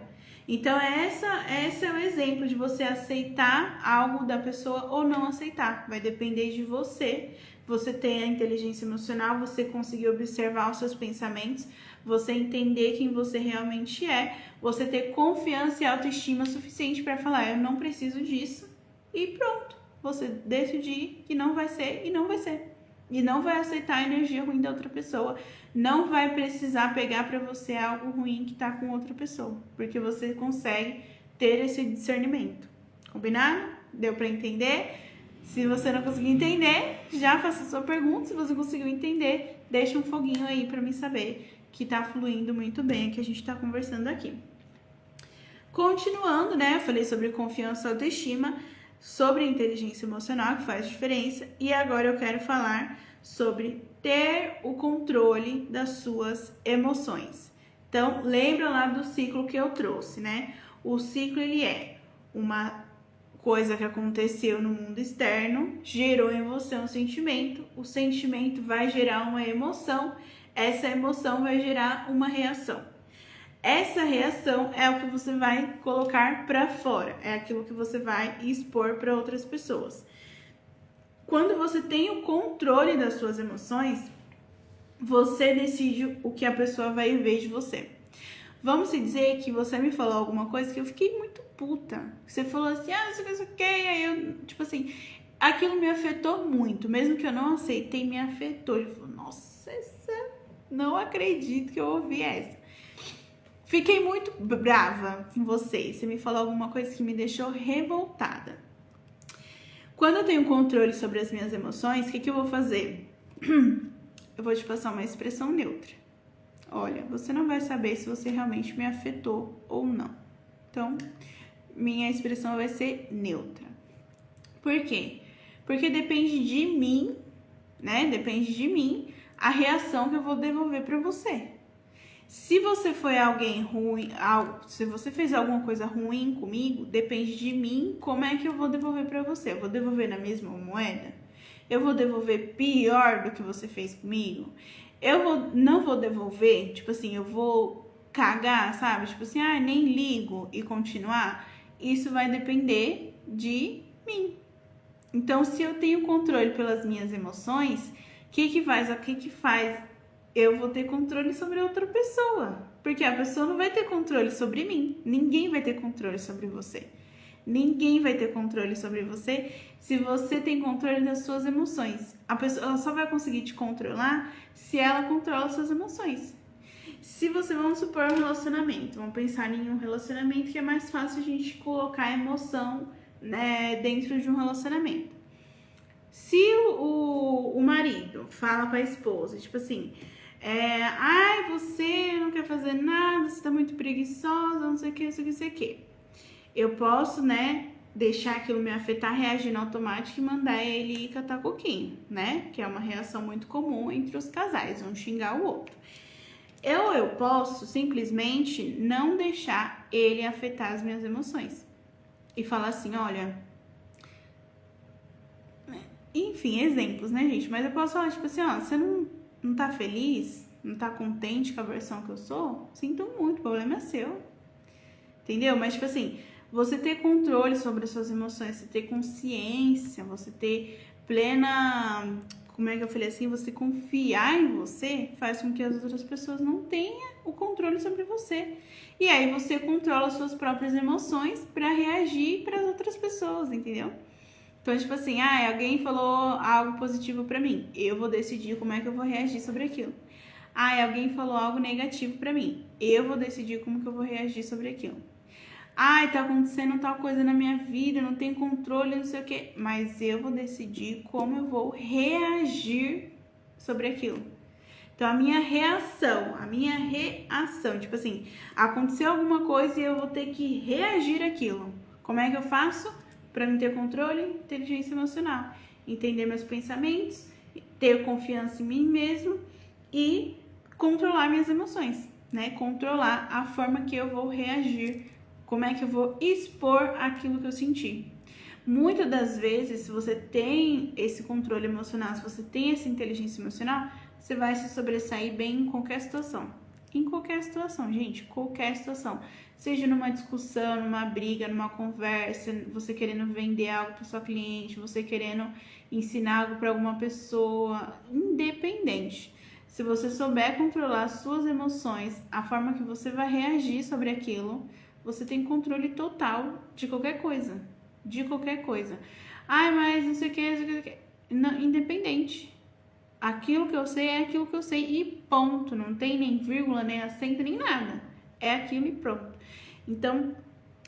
Então, esse é o exemplo de você aceitar algo da pessoa ou não aceitar. Vai depender de você. Você ter a inteligência emocional, você conseguir observar os seus pensamentos, você entender quem você realmente é, você ter confiança e autoestima suficiente para falar, eu não preciso disso, e pronto. Você decidir que não vai ser e não vai ser. E não vai aceitar a energia ruim da outra pessoa. Não vai precisar pegar para você algo ruim que tá com outra pessoa. Porque você consegue ter esse discernimento. Combinado? Deu para entender? Se você não conseguir entender, já faça a sua pergunta. Se você conseguiu entender, deixa um foguinho aí para mim saber que tá fluindo muito bem o que a gente tá conversando aqui. Continuando, né? Eu falei sobre confiança e autoestima, sobre inteligência emocional, que faz diferença. E agora eu quero falar sobre ter o controle das suas emoções. Então, lembra lá do ciclo que eu trouxe, né? O ciclo, ele é uma coisa que aconteceu no mundo externo, gerou em você um sentimento, o sentimento vai gerar uma emoção, essa emoção vai gerar uma reação. Essa reação é o que você vai colocar para fora, é aquilo que você vai expor para outras pessoas. Quando você tem o controle das suas emoções, você decide o que a pessoa vai ver de você. Vamos dizer que você me falou alguma coisa que eu fiquei muito puta. Você falou assim, isso aqui, aí eu, tipo assim, aquilo me afetou muito. Mesmo que eu não aceitei, me afetou. Eu falei, nossa, não acredito que eu ouvi essa. Fiquei muito brava com você. Você me falou alguma coisa que me deixou revoltada. Quando eu tenho controle sobre as minhas emoções, o que eu vou fazer? Eu vou te passar uma expressão neutra. Olha, você não vai saber se você realmente me afetou ou não. Então, minha expressão vai ser neutra. Por quê? Porque depende de mim, né? Depende de mim a reação que eu vou devolver para você. Se você foi alguém ruim, se você fez alguma coisa ruim comigo, depende de mim como é que eu vou devolver para você. Eu vou devolver na mesma moeda? Eu vou devolver pior do que você fez comigo? Não vou devolver, tipo assim, eu vou cagar, sabe? Tipo assim, nem ligo e continuar. Isso vai depender de mim. Então, se eu tenho controle pelas minhas emoções, o que faz? Eu vou ter controle sobre outra pessoa. Porque a pessoa não vai ter controle sobre mim. Ninguém vai ter controle sobre você. Ninguém vai ter controle sobre você se você tem controle das suas emoções. A pessoa ela só vai conseguir te controlar se ela controla as suas emoções. Se você, vamos supor, um relacionamento, vamos pensar em um relacionamento que é mais fácil a gente colocar emoção, né, dentro de um relacionamento. Se o marido fala para a esposa, tipo assim, você não quer fazer nada, você tá muito preguiçosa, não sei o que, não sei o que. Eu posso, né, deixar aquilo me afetar, reagir no automático e mandar ele ir catar coquinho, né? Que é uma reação muito comum entre os casais, um xingar o outro. Eu posso simplesmente não deixar ele afetar as minhas emoções. E falar assim, olha... Enfim, exemplos, né, gente? Mas eu posso falar, tipo assim, você não tá feliz? Não tá contente com a versão que eu sou? Sinto muito, o problema é seu. Entendeu? Mas, tipo assim... Você ter controle sobre as suas emoções, você ter consciência, você ter plena... Como é que eu falei assim? Você confiar em você faz com que as outras pessoas não tenham o controle sobre você. E aí você controla as suas próprias emoções para reagir para as outras pessoas, entendeu? Então, tipo assim, alguém falou algo positivo para mim. Eu vou decidir como é que eu vou reagir sobre aquilo. Alguém falou algo negativo para mim. Eu vou decidir como que eu vou reagir sobre aquilo. Tá acontecendo tal coisa na minha vida, não tenho controle, não sei o que. Mas eu vou decidir como eu vou reagir sobre aquilo. Então, a minha reação, tipo assim, aconteceu alguma coisa e eu vou ter que reagir àquilo. Como é que eu faço? Para mim ter controle, inteligência emocional. Entender meus pensamentos, ter confiança em mim mesmo e controlar minhas emoções, né? Controlar a forma que eu vou reagir. Como é que eu vou expor aquilo que eu senti? Muitas das vezes, se você tem esse controle emocional, se você tem essa inteligência emocional, você vai se sobressair bem em qualquer situação. Em qualquer situação, gente, qualquer situação. Seja numa discussão, numa briga, numa conversa, você querendo vender algo para sua cliente, você querendo ensinar algo para alguma pessoa, independente. Se você souber controlar as suas emoções, a forma que você vai reagir sobre aquilo, você tem controle total de qualquer coisa. De qualquer coisa. Mas não sei o que. Não, independente. Aquilo que eu sei é aquilo que eu sei e ponto. Não tem nem vírgula, nem acento, nem nada. É aquilo e pronto. Então,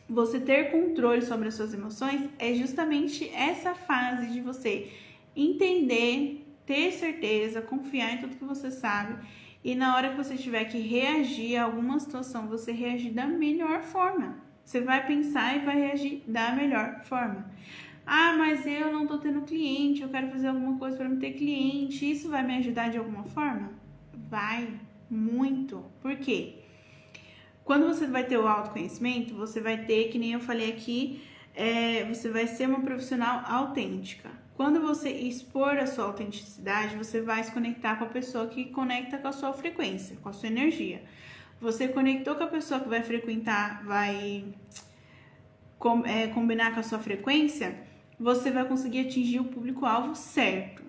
você ter controle sobre as suas emoções é justamente essa fase de você entender, ter certeza, confiar em tudo que você sabe. E na hora que você tiver que reagir a alguma situação, você reagir da melhor forma. Você vai pensar e vai reagir da melhor forma. Ah, mas eu não tô tendo cliente, eu quero fazer alguma coisa para me ter cliente. Isso vai me ajudar de alguma forma? Vai, muito. Por quê? Quando você vai ter o autoconhecimento, você vai ter, que nem eu falei aqui, você vai ser uma profissional autêntica. Quando você expor a sua autenticidade, você vai se conectar com a pessoa que conecta com a sua frequência, com a sua energia. Você conectou com a pessoa que vai frequentar, vai combinar com a sua frequência, você vai conseguir atingir o público-alvo certo.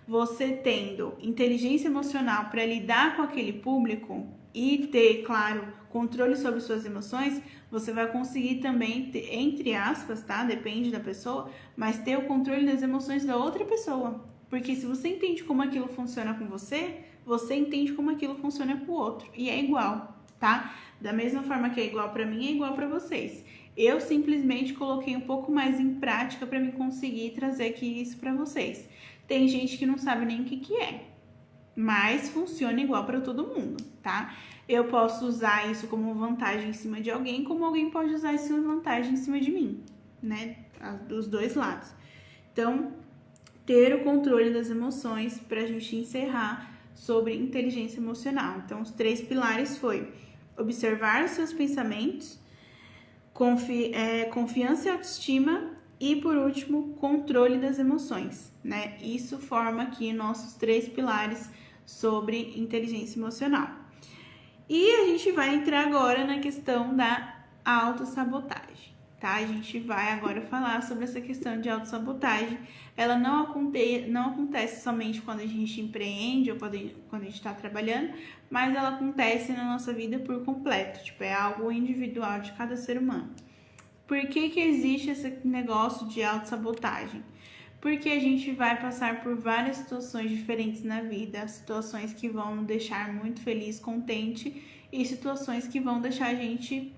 Você tendo inteligência emocional para lidar com aquele público e ter, claro, controle sobre suas emoções, você vai conseguir também, ter, entre aspas, tá? Depende da pessoa, mas ter o controle das emoções da outra pessoa. Porque se você entende como aquilo funciona com você, você entende como aquilo funciona com o outro. E é igual, tá? Da mesma forma que é igual para mim, é igual para vocês. Eu simplesmente coloquei um pouco mais em prática para me conseguir trazer aqui isso para vocês. Tem gente que não sabe nem o que é, mas funciona igual para todo mundo, tá? Eu posso usar isso como vantagem em cima de alguém, como alguém pode usar isso como vantagem em cima de mim, né? Dos dois lados. Então, ter o controle das emoções para a gente encerrar sobre inteligência emocional. Então, os 3 pilares foi observar os seus pensamentos, confiança e autoestima e, por último, controle das emoções, né? Isso forma aqui nossos 3 pilares sobre inteligência emocional. E a gente vai entrar agora na questão da autossabotagem, tá? A gente vai agora falar sobre essa questão de autossabotagem. Ela não acontece somente quando a gente empreende ou quando a gente está trabalhando, mas ela acontece na nossa vida por completo. Tipo, é algo individual de cada ser humano. Por que existe esse negócio de autossabotagem? Porque a gente vai passar por várias situações diferentes na vida, situações que vão nos deixar muito feliz, contente e situações que vão deixar a gente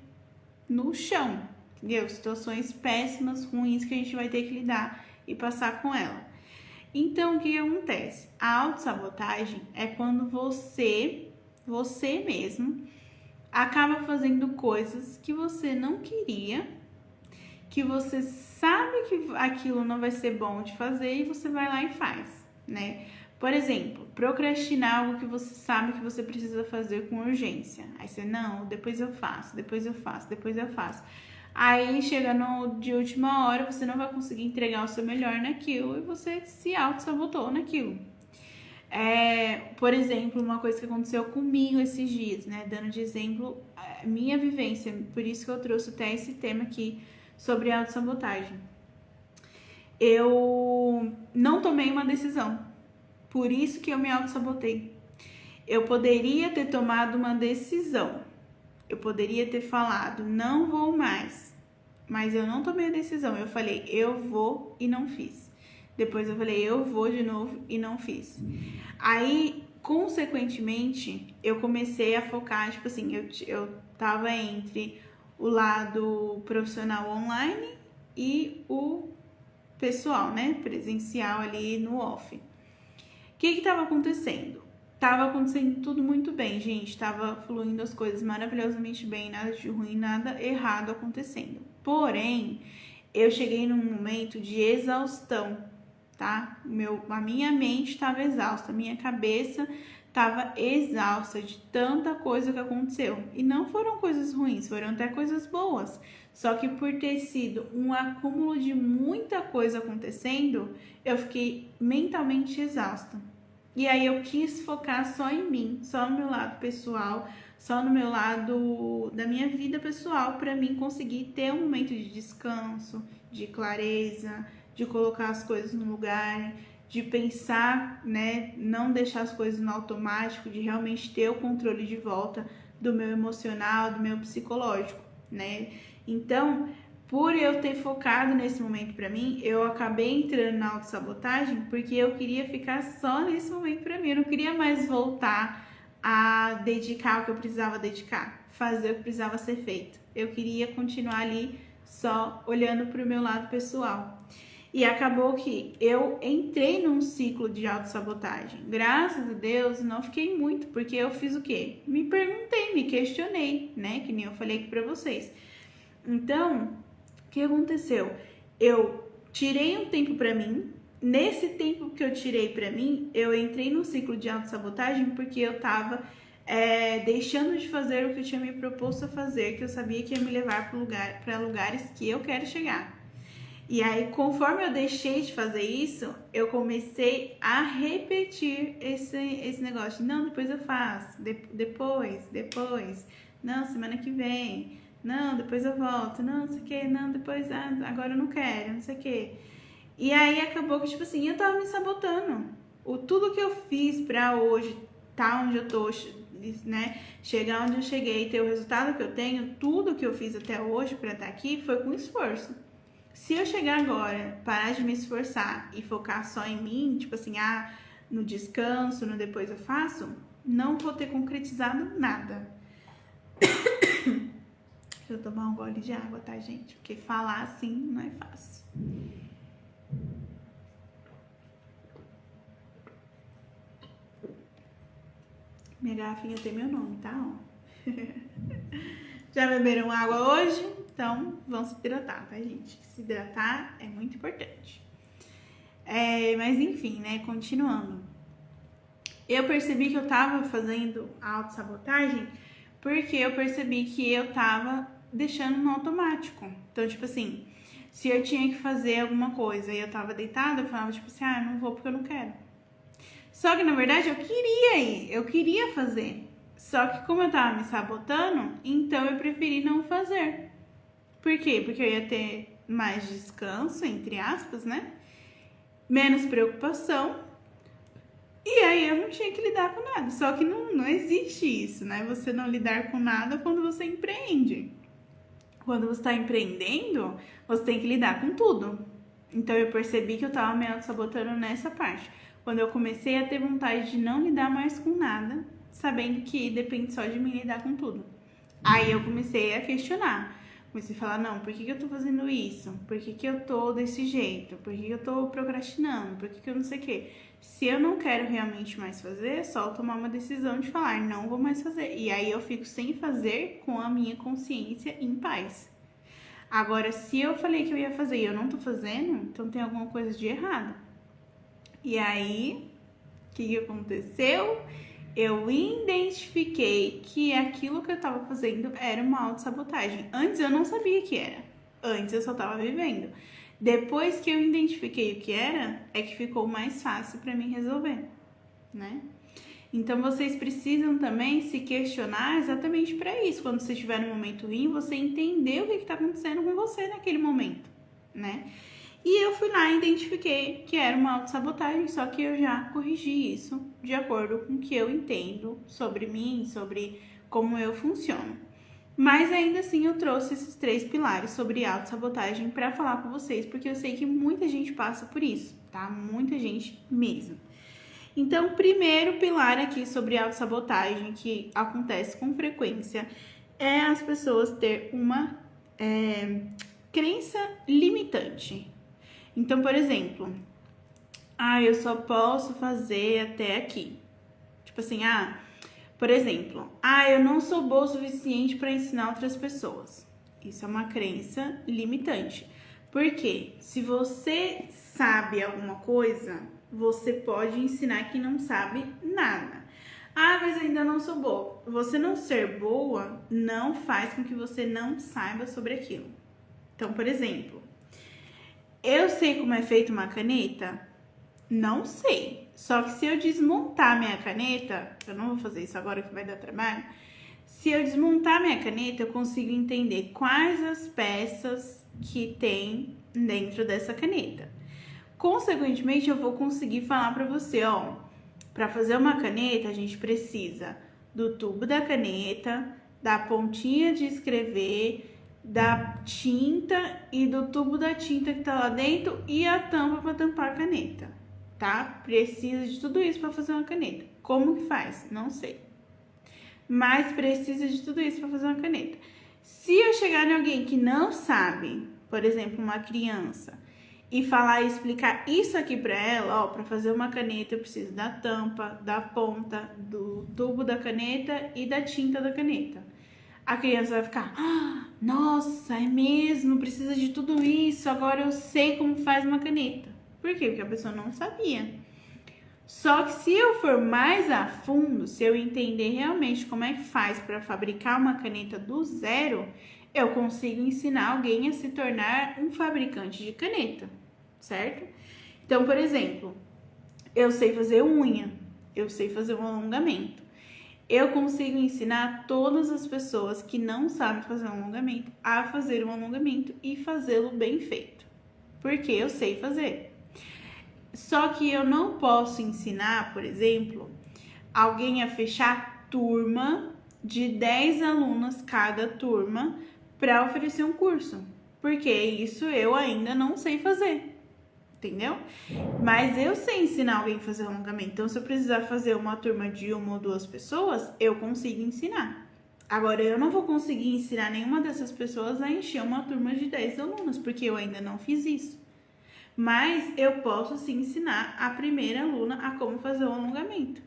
no chão, entendeu? Situações péssimas, ruins que a gente vai ter que lidar e passar com ela. Então, o que acontece? A autossabotagem é quando você mesmo, acaba fazendo coisas que você não queria, que você sabe que aquilo não vai ser bom de fazer e você vai lá e faz, né? Por exemplo, procrastinar algo que você sabe que você precisa fazer com urgência. Aí você, não, depois eu faço. Aí chega de última hora, você não vai conseguir entregar o seu melhor naquilo e você se auto-sabotou naquilo. Por exemplo, uma coisa que aconteceu comigo esses dias, né? Dando de exemplo, minha vivência, por isso que eu trouxe até esse tema aqui sobre autossabotagem. Eu não tomei uma decisão, por isso que eu me autossabotei. Eu poderia ter tomado uma decisão, eu poderia ter falado, não vou mais, mas eu não tomei a decisão. Eu falei, eu vou e não fiz. Depois eu falei, eu vou de novo e não fiz. Aí, consequentemente, eu comecei a focar, tipo assim, eu tava entre o lado profissional online e o pessoal, né, presencial ali no off. O que estava acontecendo? Tava acontecendo tudo muito bem, gente, tava fluindo as coisas maravilhosamente bem, nada de ruim, nada errado acontecendo. Porém, eu cheguei num momento de exaustão, tá? A minha mente estava exausta, a minha cabeça estava exausta de tanta coisa que aconteceu. E não foram coisas ruins, foram até coisas boas. Só que por ter sido um acúmulo de muita coisa acontecendo, eu fiquei mentalmente exausta. E aí eu quis focar só em mim, só no meu lado pessoal, só no meu lado da minha vida pessoal, para mim conseguir ter um momento de descanso, de clareza, de colocar as coisas no lugar, de pensar, né, não deixar as coisas no automático, de realmente ter o controle de volta do meu emocional, do meu psicológico, né? Então, por eu ter focado nesse momento pra mim, eu acabei entrando na autossabotagem porque eu queria ficar só nesse momento pra mim, eu não queria mais voltar a dedicar o que eu precisava dedicar, fazer o que precisava ser feito. Eu queria continuar ali só olhando pro meu lado pessoal. E acabou que eu entrei num ciclo de autossabotagem. Graças a Deus, não fiquei muito, porque eu fiz o quê? Me perguntei, me questionei, né? Que nem eu falei aqui pra vocês. Então, o que aconteceu? Eu tirei um tempo pra mim. Nesse tempo que eu tirei pra mim, eu entrei no ciclo de autossabotagem porque eu tava deixando de fazer o que eu tinha me proposto a fazer, que eu sabia que ia me levar para lugares que eu quero chegar. E aí, conforme eu deixei de fazer isso, eu comecei a repetir esse negócio de, não, depois eu faço, depois, não, semana que vem, não, depois eu volto, não sei o que, não, depois, agora eu não quero, não sei o que. E aí acabou que, tipo assim, eu tava me sabotando. Tudo que eu fiz pra hoje, tá onde eu tô, né, chegar onde eu cheguei, ter o resultado que eu tenho, tudo que eu fiz até hoje pra estar aqui foi com esforço. Se eu chegar agora, parar de me esforçar e focar só em mim, tipo assim, no descanso, no depois eu faço, não vou ter concretizado nada. Deixa eu tomar um gole de água, tá, gente? Porque falar assim não é fácil. Minha garrafinha tem meu nome, tá? Já beberam água hoje? Então, vão se hidratar, tá, gente? Se hidratar é muito importante. Mas enfim, né? Continuando. Eu percebi que eu tava fazendo a autossabotagem porque eu percebi que eu tava deixando no automático. Então, tipo assim, se eu tinha que fazer alguma coisa e eu tava deitada, eu falava, tipo assim, não vou porque eu não quero. Só que, na verdade, eu queria ir, eu queria fazer. Só que como eu tava me sabotando, então eu preferi não fazer. Por quê? Porque eu ia ter mais descanso, entre aspas, né? Menos preocupação. E aí eu não tinha que lidar com nada. Só que não existe isso, né? Você não lidar com nada quando você empreende. Quando você está empreendendo, você tem que lidar com tudo. Então eu percebi que eu tava me auto-sabotando nessa parte. Quando eu comecei a ter vontade de não lidar mais com nada, sabendo que depende só de mim lidar com tudo. Aí eu comecei a questionar. Comecei a falar, não, por que eu tô fazendo isso? Por que eu tô desse jeito? Por que eu tô procrastinando? Por que eu não sei o quê? Se eu não quero realmente mais fazer, é só tomar uma decisão de falar, não vou mais fazer. E aí eu fico sem fazer com a minha consciência em paz. Agora, se eu falei que eu ia fazer e eu não tô fazendo, então tem alguma coisa de errado. E aí, o que aconteceu? Eu identifiquei que aquilo que eu tava fazendo era uma autossabotagem. Antes eu não sabia que era. Antes eu só tava vivendo. Depois que eu identifiquei o que era, é que ficou mais fácil para mim resolver, né? Então vocês precisam também se questionar exatamente para isso. Quando você estiver no momento ruim, você entender o que está acontecendo com você naquele momento, né? E eu fui lá e identifiquei que era uma autossabotagem, só que eu já corrigi isso de acordo com o que eu entendo sobre mim, sobre como eu funciono. Mas ainda assim eu trouxe esses 3 pilares sobre autossabotagem para falar com vocês, porque eu sei que muita gente passa por isso, tá? Muita gente mesmo. Então, o primeiro pilar aqui sobre autossabotagem que acontece com frequência é as pessoas ter uma crença limitante. Então, por exemplo, eu só posso fazer até aqui. Tipo assim, por exemplo, eu não sou boa o suficiente para ensinar outras pessoas. Isso é uma crença limitante. Porque se você sabe alguma coisa, você pode ensinar quem não sabe nada. Mas ainda não sou boa. Você não ser boa não faz com que você não saiba sobre aquilo. Então, por exemplo, eu sei como é feita uma caneta? Não sei. Só que se eu desmontar minha caneta, eu não vou fazer isso agora que vai dar trabalho. Se eu desmontar minha caneta, eu consigo entender quais as peças que tem dentro dessa caneta. Consequentemente, eu vou conseguir falar para você, para fazer uma caneta, a gente precisa do tubo da caneta, da pontinha de escrever, da tinta e do tubo da tinta que tá lá dentro e a tampa para tampar a caneta, tá? Precisa de tudo isso para fazer uma caneta. Como que faz? Não sei. Mas precisa de tudo isso para fazer uma caneta. Se eu chegar em alguém que não sabe, por exemplo, uma criança, e falar e explicar isso aqui para ela, para fazer uma caneta eu preciso da tampa, da ponta, do tubo da caneta e da tinta da caneta. A criança vai ficar, nossa, é mesmo, precisa de tudo isso, agora eu sei como faz uma caneta. Por quê? Porque a pessoa não sabia. Só que se eu for mais a fundo, se eu entender realmente como é que faz para fabricar uma caneta do zero, eu consigo ensinar alguém a se tornar um fabricante de caneta, certo? Então, por exemplo, eu sei fazer unha, eu sei fazer um alongamento. Eu consigo ensinar todas as pessoas que não sabem fazer um alongamento a fazer um alongamento e fazê-lo bem feito, porque eu sei fazer. Só que eu não posso ensinar, por exemplo, alguém a fechar turma de 10 alunas cada turma para oferecer um curso, porque isso eu ainda não sei fazer, entendeu? Mas eu sei ensinar alguém a fazer alongamento, então se eu precisar fazer uma turma de 1 ou 2 pessoas, eu consigo ensinar. Agora, eu não vou conseguir ensinar nenhuma dessas pessoas a encher uma turma de 10 alunos, porque eu ainda não fiz isso. Mas eu posso sim ensinar a primeira aluna a como fazer o alongamento.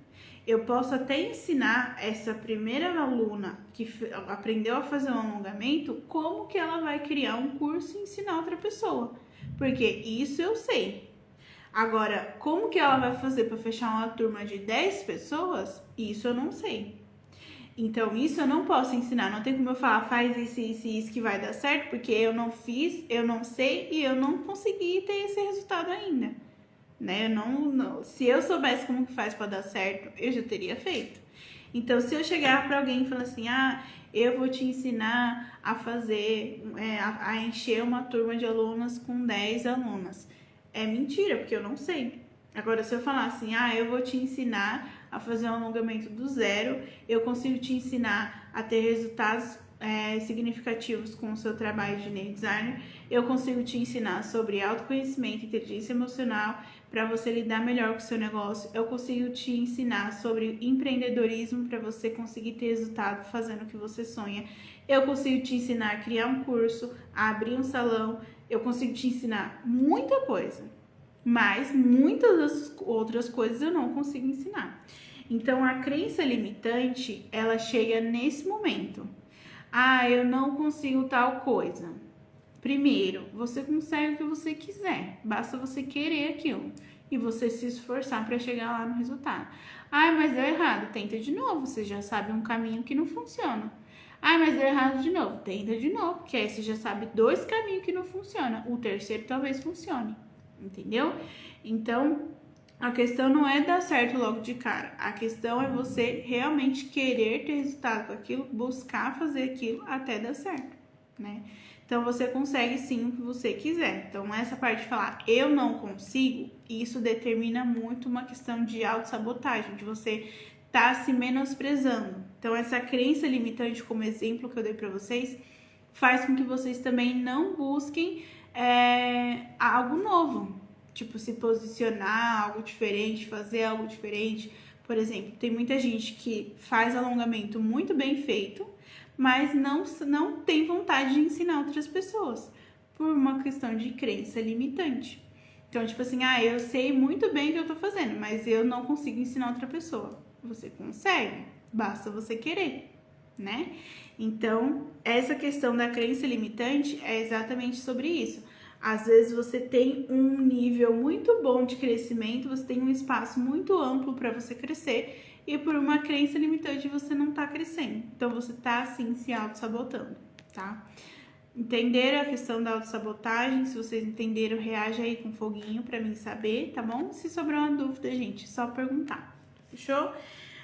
Eu posso até ensinar essa primeira aluna que aprendeu a fazer um alongamento como que ela vai criar um curso e ensinar outra pessoa. Porque isso eu sei. Agora, como que ela vai fazer para fechar uma turma de 10 pessoas? Isso eu não sei. Então, isso eu não posso ensinar, não tem como eu falar, faz isso que vai dar certo, porque eu não fiz, eu não sei e eu não consegui ter esse resultado ainda, né? Se eu soubesse como que faz para dar certo, eu já teria feito. Então, se eu chegar para alguém e falar assim, eu vou te ensinar a fazer, a encher uma turma de alunas com 10 alunas, é mentira, porque eu não sei. Agora, se eu falar assim, eu vou te ensinar a fazer um alongamento do zero, eu consigo te ensinar a ter resultados significativos com o seu trabalho de nail designer, eu consigo te ensinar sobre autoconhecimento, inteligência emocional, para você lidar melhor com o seu negócio, eu consigo te ensinar sobre empreendedorismo, para você conseguir ter resultado fazendo o que você sonha, eu consigo te ensinar a criar um curso, a abrir um salão, eu consigo te ensinar muita coisa. Mas muitas das outras coisas eu não consigo ensinar. Então, a crença limitante, ela chega nesse momento. Eu não consigo tal coisa. Primeiro, você consegue o que você quiser. Basta você querer aquilo. E você se esforçar para chegar lá no resultado. Mas deu errado. Tenta de novo. Você já sabe um caminho que não funciona. Mas deu errado de novo. Tenta de novo. Porque aí você já sabe 2 caminhos que não funcionam. O terceiro talvez funcione. Entendeu? Então, a questão não é dar certo logo de cara. A questão é você realmente querer ter resultado com aquilo, buscar fazer aquilo até dar certo, né? Então, você consegue sim o que você quiser. Então, essa parte de falar eu não consigo, isso determina muito uma questão de autossabotagem, de você tá se menosprezando. Então, essa crença limitante, como exemplo que eu dei para vocês, faz com que vocês também não busquem algo novo, tipo se posicionar, algo diferente, fazer algo diferente. Por exemplo, tem muita gente que faz alongamento muito bem feito, mas não tem vontade de ensinar outras pessoas, por uma questão de crença limitante. Então, tipo assim, eu sei muito bem o que eu tô fazendo, mas eu não consigo ensinar outra pessoa. Você consegue, basta você querer, né? Então, essa questão da crença limitante é exatamente sobre isso. Às vezes você tem um nível muito bom de crescimento, você tem um espaço muito amplo para você crescer e por uma crença limitante você não tá crescendo. Então, você tá, assim, se auto-sabotando, tá? Entenderam a questão da autossabotagem? Se vocês entenderam, reaja aí com foguinho para mim saber, tá bom? Se sobrar uma dúvida, gente, é só perguntar, fechou?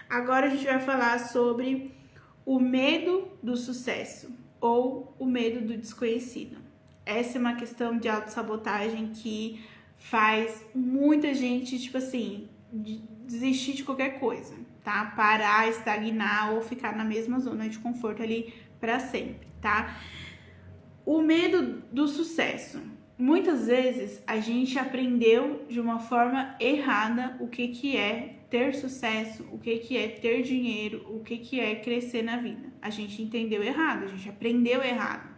Agora a gente vai falar sobre o medo do sucesso ou o medo do desconhecido. Essa é uma questão de autossabotagem que faz muita gente, tipo assim, desistir de qualquer coisa, tá? Parar, estagnar ou ficar na mesma zona de conforto ali para sempre, tá? O medo do sucesso. Muitas vezes a gente aprendeu de uma forma errada o que é ter sucesso, o que é ter dinheiro, o que é crescer na vida. A gente entendeu errado, a gente aprendeu errado.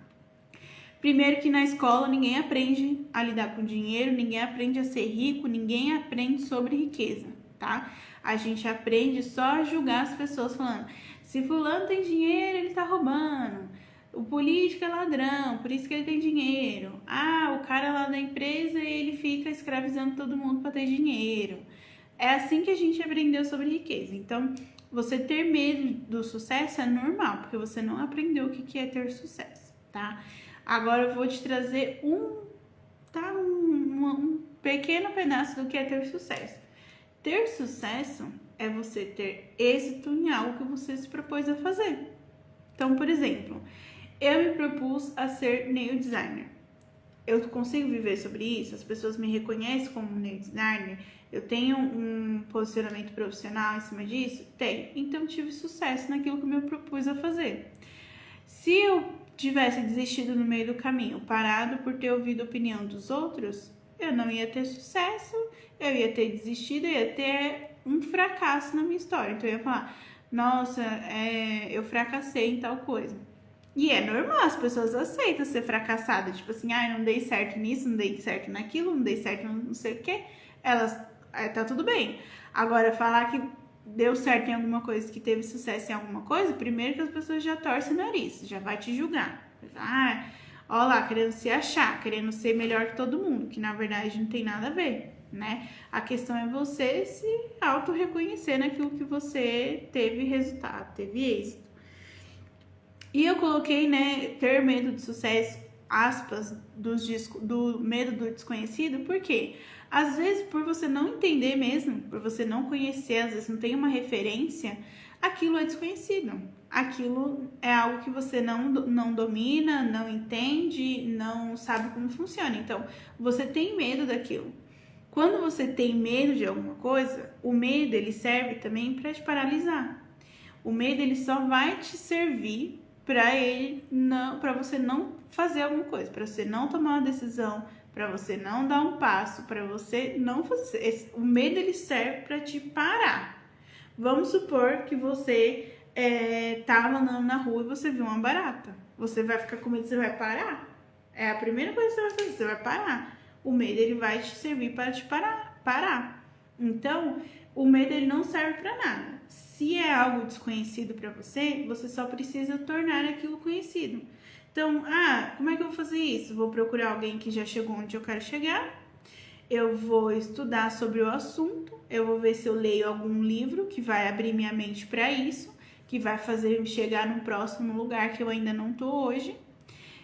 Primeiro que na escola ninguém aprende a lidar com dinheiro, ninguém aprende a ser rico, ninguém aprende sobre riqueza, tá? A gente aprende só a julgar as pessoas falando, Se fulano tem dinheiro, ele tá roubando. O político é ladrão, por isso que ele tem dinheiro. Ah, o cara lá da empresa, ele fica escravizando todo mundo para ter dinheiro. É assim que a gente aprendeu sobre riqueza. Então, você ter medo do sucesso é normal, porque você não aprendeu o que é ter sucesso, tá? Agora eu vou te trazer um pequeno pedaço do que é ter sucesso. Ter sucesso é você ter êxito em algo que você se propôs a fazer. Então, por exemplo, eu me propus a ser nail designer. Eu consigo viver sobre isso? As pessoas me reconhecem como nail designer? Eu tenho um posicionamento profissional em cima disso? Tenho. Então, tive sucesso naquilo que eu me propus a fazer. Se eu tivesse desistido no meio do caminho, parado por ter ouvido a opinião dos outros, eu não ia ter sucesso, eu ia ter desistido, eu ia ter um fracasso na minha história. Então, eu ia falar, nossa, eu fracassei em tal coisa. E é normal, as pessoas aceitam ser fracassada. Tipo assim, não dei certo nisso, não dei certo naquilo, não dei certo não sei o quê. Elas, tá tudo bem. Agora, falar que deu certo em alguma coisa, que teve sucesso em alguma coisa, primeiro que as pessoas já torcem o nariz, já vai te julgar. Ó lá, querendo se achar, querendo ser melhor que todo mundo, que na verdade não tem nada a ver, né? A questão é você se auto-reconhecer naquilo que você teve resultado, teve êxito. E eu coloquei, né, ter medo de sucesso, aspas, do medo do desconhecido, por quê? Às vezes, por você não entender mesmo, por você não conhecer, às vezes não tem uma referência, aquilo é desconhecido. Aquilo é algo que você não domina, não entende, não sabe como funciona. Então, você tem medo daquilo. Quando você tem medo de alguma coisa, o medo ele serve também para te paralisar. O medo ele só vai te servir para você não fazer alguma coisa, para você não tomar uma decisão, para você não dar um passo, para você não fazer. O medo ele serve para te parar. Vamos supor que você tava andando na rua e você viu uma barata. Você vai ficar com medo, você vai parar? É a primeira coisa que você vai fazer, você vai parar. O medo ele vai te servir para te parar. Então, o medo ele não serve para nada. Se é algo desconhecido para você, você só precisa tornar aquilo conhecido. Então, como é que eu vou fazer isso? Vou procurar alguém que já chegou onde eu quero chegar. Eu vou estudar sobre o assunto. Eu vou ver se eu leio algum livro que vai abrir minha mente para isso, que vai fazer eu chegar num próximo lugar que eu ainda não tô hoje.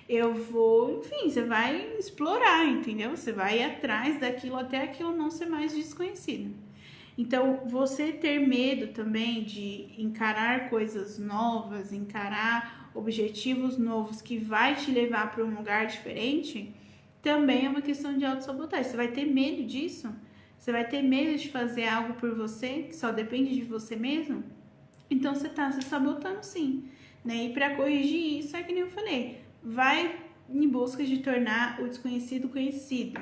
Eu vou, enfim, você vai explorar, entendeu? Você vai ir atrás daquilo até aquilo não ser mais desconhecido. Então, você ter medo também de encarar coisas novas, encarar objetivos novos que vai te levar para um lugar diferente, também é uma questão de autossabotagem. Você vai ter medo disso? Você vai ter medo de fazer algo por você, que só depende de você mesmo? Então, você está se sabotando sim, né? E para corrigir isso, é que nem eu falei, vai em busca de tornar o desconhecido conhecido.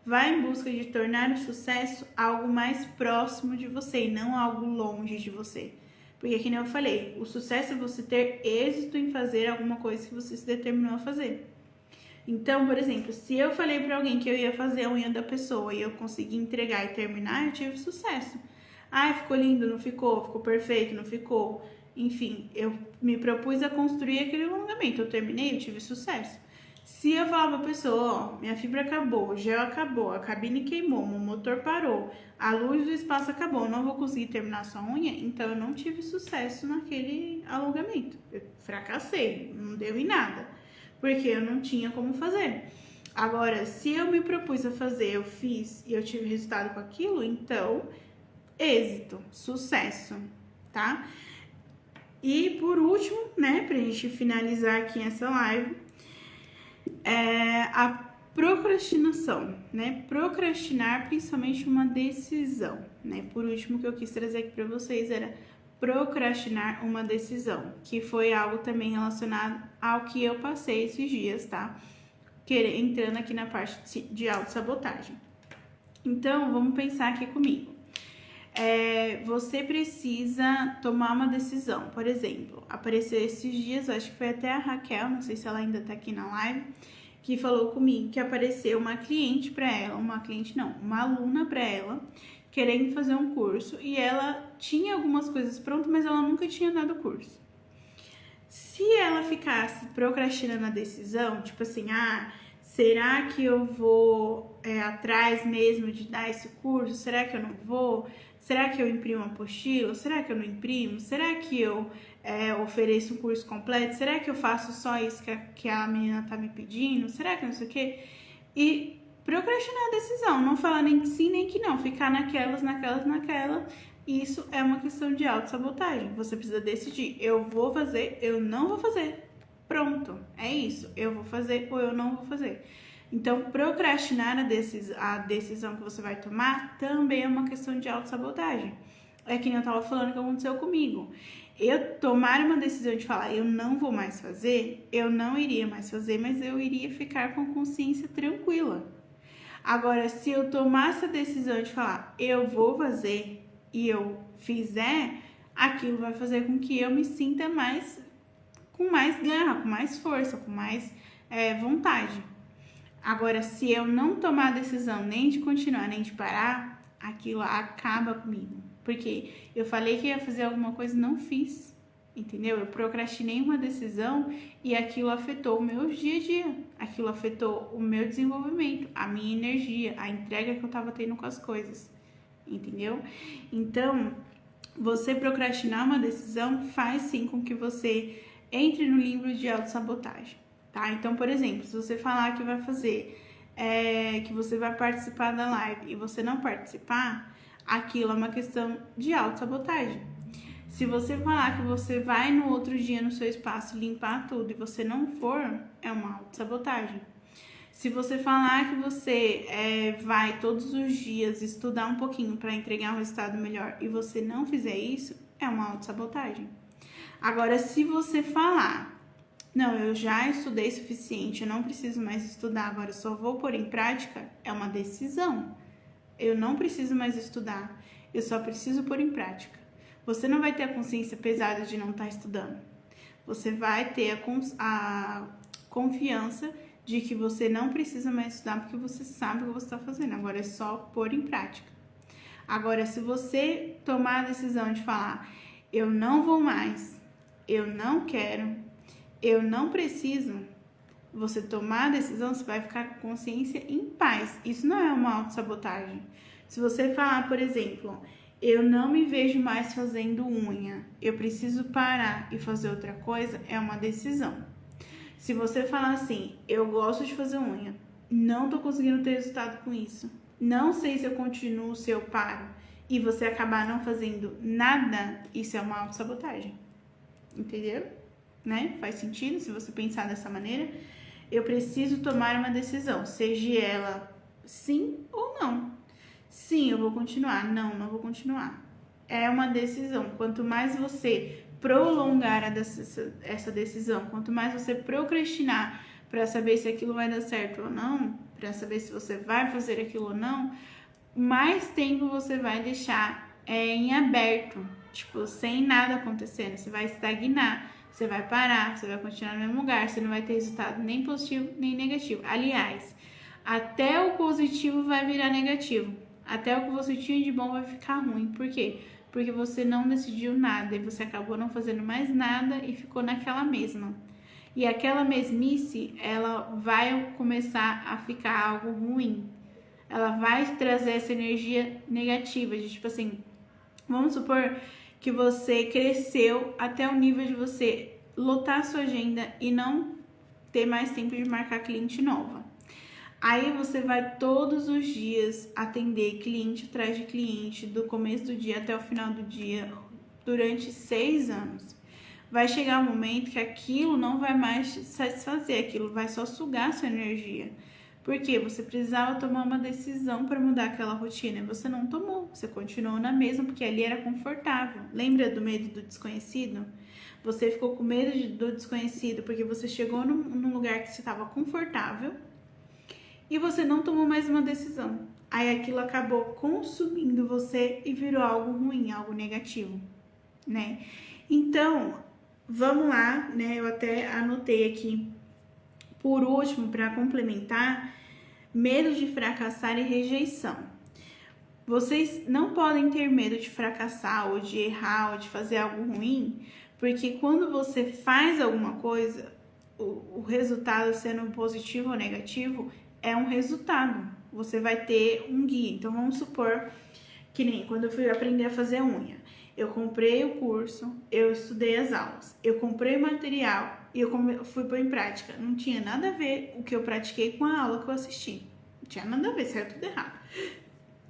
Vai em busca de tornar o sucesso algo mais próximo de você e não algo longe de você. Porque, como eu falei, o sucesso é você ter êxito em fazer alguma coisa que você se determinou a fazer. Então, por exemplo, se eu falei para alguém que eu ia fazer a unha da pessoa e eu consegui entregar e terminar, eu tive sucesso. Ficou lindo, não ficou? Ficou perfeito, não ficou? Enfim, eu me propus a construir aquele alongamento. Eu terminei, eu tive sucesso. Se eu falar pra pessoa, minha fibra acabou, o gel acabou, a cabine queimou, o motor parou, a luz do espaço acabou, eu não vou conseguir terminar sua unha, então eu não tive sucesso naquele alongamento. Eu fracassei, não deu em nada, porque eu não tinha como fazer. Agora, se eu me propus a fazer, eu fiz e eu tive resultado com aquilo, então, êxito, sucesso, tá? E por último, né, pra gente finalizar aqui essa live, a procrastinação, né? Procrastinar principalmente uma decisão, né? Por último, que eu quis trazer aqui para vocês era procrastinar uma decisão, que foi algo também relacionado ao que eu passei esses dias, tá? Entrando aqui na parte de autossabotagem. Então, vamos pensar aqui comigo. Você precisa tomar uma decisão. Por exemplo, apareceu esses dias, acho que foi até a Raquel, não sei se ela ainda tá aqui na live, que falou comigo que apareceu uma cliente para ela, uma aluna para ela, querendo fazer um curso e ela tinha algumas coisas prontas, mas ela nunca tinha dado o curso. Se ela ficasse procrastinando a decisão, tipo assim, será que eu vou atrás mesmo de dar esse curso? Será que eu não vou? Será que eu imprimo apostila? Será que eu não imprimo? Será que eu ofereço um curso completo? Será que eu faço só isso que a menina tá me pedindo? Será que não sei o quê? E procrastinar a decisão, não falar nem que sim, nem que não, ficar naquela. Isso é uma questão de autossabotagem. Você precisa decidir, eu vou fazer, eu não vou fazer. Pronto, é isso. Eu vou fazer ou eu não vou fazer. Então, procrastinar a decisão que você vai tomar também é uma questão de autossabotagem. É que nem eu tava falando que aconteceu comigo. Eu tomar uma decisão de falar, eu não vou mais fazer, eu não iria mais fazer, mas eu iria ficar com a consciência tranquila. Agora, se eu tomar essa decisão de falar, eu vou fazer e eu fizer, aquilo vai fazer com que eu me sinta com mais garra, com mais força, com mais vontade. Agora, se eu não tomar a decisão nem de continuar, nem de parar, aquilo acaba comigo. Porque eu falei que ia fazer alguma coisa e não fiz, entendeu? Eu procrastinei uma decisão e aquilo afetou o meu dia a dia. Aquilo afetou o meu desenvolvimento, a minha energia, a entrega que eu tava tendo com as coisas, entendeu? Então, você procrastinar uma decisão faz sim com que você entre no livro de autossabotagem, tá? Então, por exemplo, se você falar que vai fazer, que você vai participar da live e você não participar, aquilo é uma questão de autossabotagem. Se você falar que você vai no outro dia no seu espaço limpar tudo e você não for, é uma autossabotagem. Se você falar que você vai todos os dias estudar um pouquinho para entregar um resultado melhor e você não fizer isso, é uma autossabotagem. Agora, se você falar, não, eu já estudei suficiente, eu não preciso mais estudar, agora eu só vou pôr em prática, é uma decisão. Eu não preciso mais estudar, eu só preciso pôr em prática. Você não vai ter a consciência pesada de não estar estudando. Você vai ter a confiança de que você não precisa mais estudar porque você sabe o que você está fazendo. Agora é só pôr em prática. Agora, se você tomar a decisão de falar, eu não vou mais, eu não quero, eu não preciso, você tomar a decisão, você vai ficar com consciência em paz. Isso não é uma autossabotagem. Se você falar, por exemplo, eu não me vejo mais fazendo unha, eu preciso parar e fazer outra coisa, é uma decisão. Se você falar assim, eu gosto de fazer unha, não tô conseguindo ter resultado com isso, não sei se eu continuo, se eu paro, e você acabar não fazendo nada, isso é uma autossabotagem. Entendeu? Né? Faz sentido se você pensar dessa maneira? Eu preciso tomar uma decisão, seja ela sim ou não. Sim, eu vou continuar. Não, não vou continuar. É uma decisão. Quanto mais você prolongar essa decisão, quanto mais você procrastinar para saber se aquilo vai dar certo ou não, para saber se você vai fazer aquilo ou não, mais tempo você vai deixar em aberto, tipo, sem nada acontecendo. Você vai estagnar, você vai parar, você vai continuar no mesmo lugar, você não vai ter resultado nem positivo nem negativo. Aliás, até o positivo vai virar negativo. Até o que você tinha de bom vai ficar ruim. Por quê? Porque você não decidiu nada e você acabou não fazendo mais nada e ficou naquela mesma. E aquela mesmice, ela vai começar a ficar algo ruim. Ela vai trazer essa energia negativa, de tipo assim, vamos supor que você cresceu até o nível de você lotar a sua agenda e não ter mais tempo de marcar cliente nova. Aí você vai todos os dias atender cliente atrás de cliente, do começo do dia até o final do dia, durante 6 anos. Vai chegar um momento que aquilo não vai mais te satisfazer, aquilo vai só sugar a sua energia. Porque você precisava tomar uma decisão para mudar aquela rotina e você não tomou, você continuou na mesma porque ali era confortável. Lembra do medo do desconhecido? Você ficou com medo do desconhecido porque você chegou num lugar que você estava confortável e você não tomou mais uma decisão. Aí aquilo acabou consumindo você e virou algo ruim, algo negativo, né? Então, vamos lá, né? Eu até anotei aqui, por último, para complementar, medo de fracassar e rejeição. Vocês não podem ter medo de fracassar ou de errar ou de fazer algo ruim, porque quando você faz alguma coisa, o resultado, sendo positivo ou negativo, é um resultado. Você vai ter um guia. Então vamos supor que nem quando eu fui aprender a fazer unha. Eu comprei o curso, eu estudei as aulas, eu comprei o material e eu fui pôr em prática. Não tinha nada a ver o que eu pratiquei com a aula que eu assisti. Não tinha nada a ver, saiu tudo errado.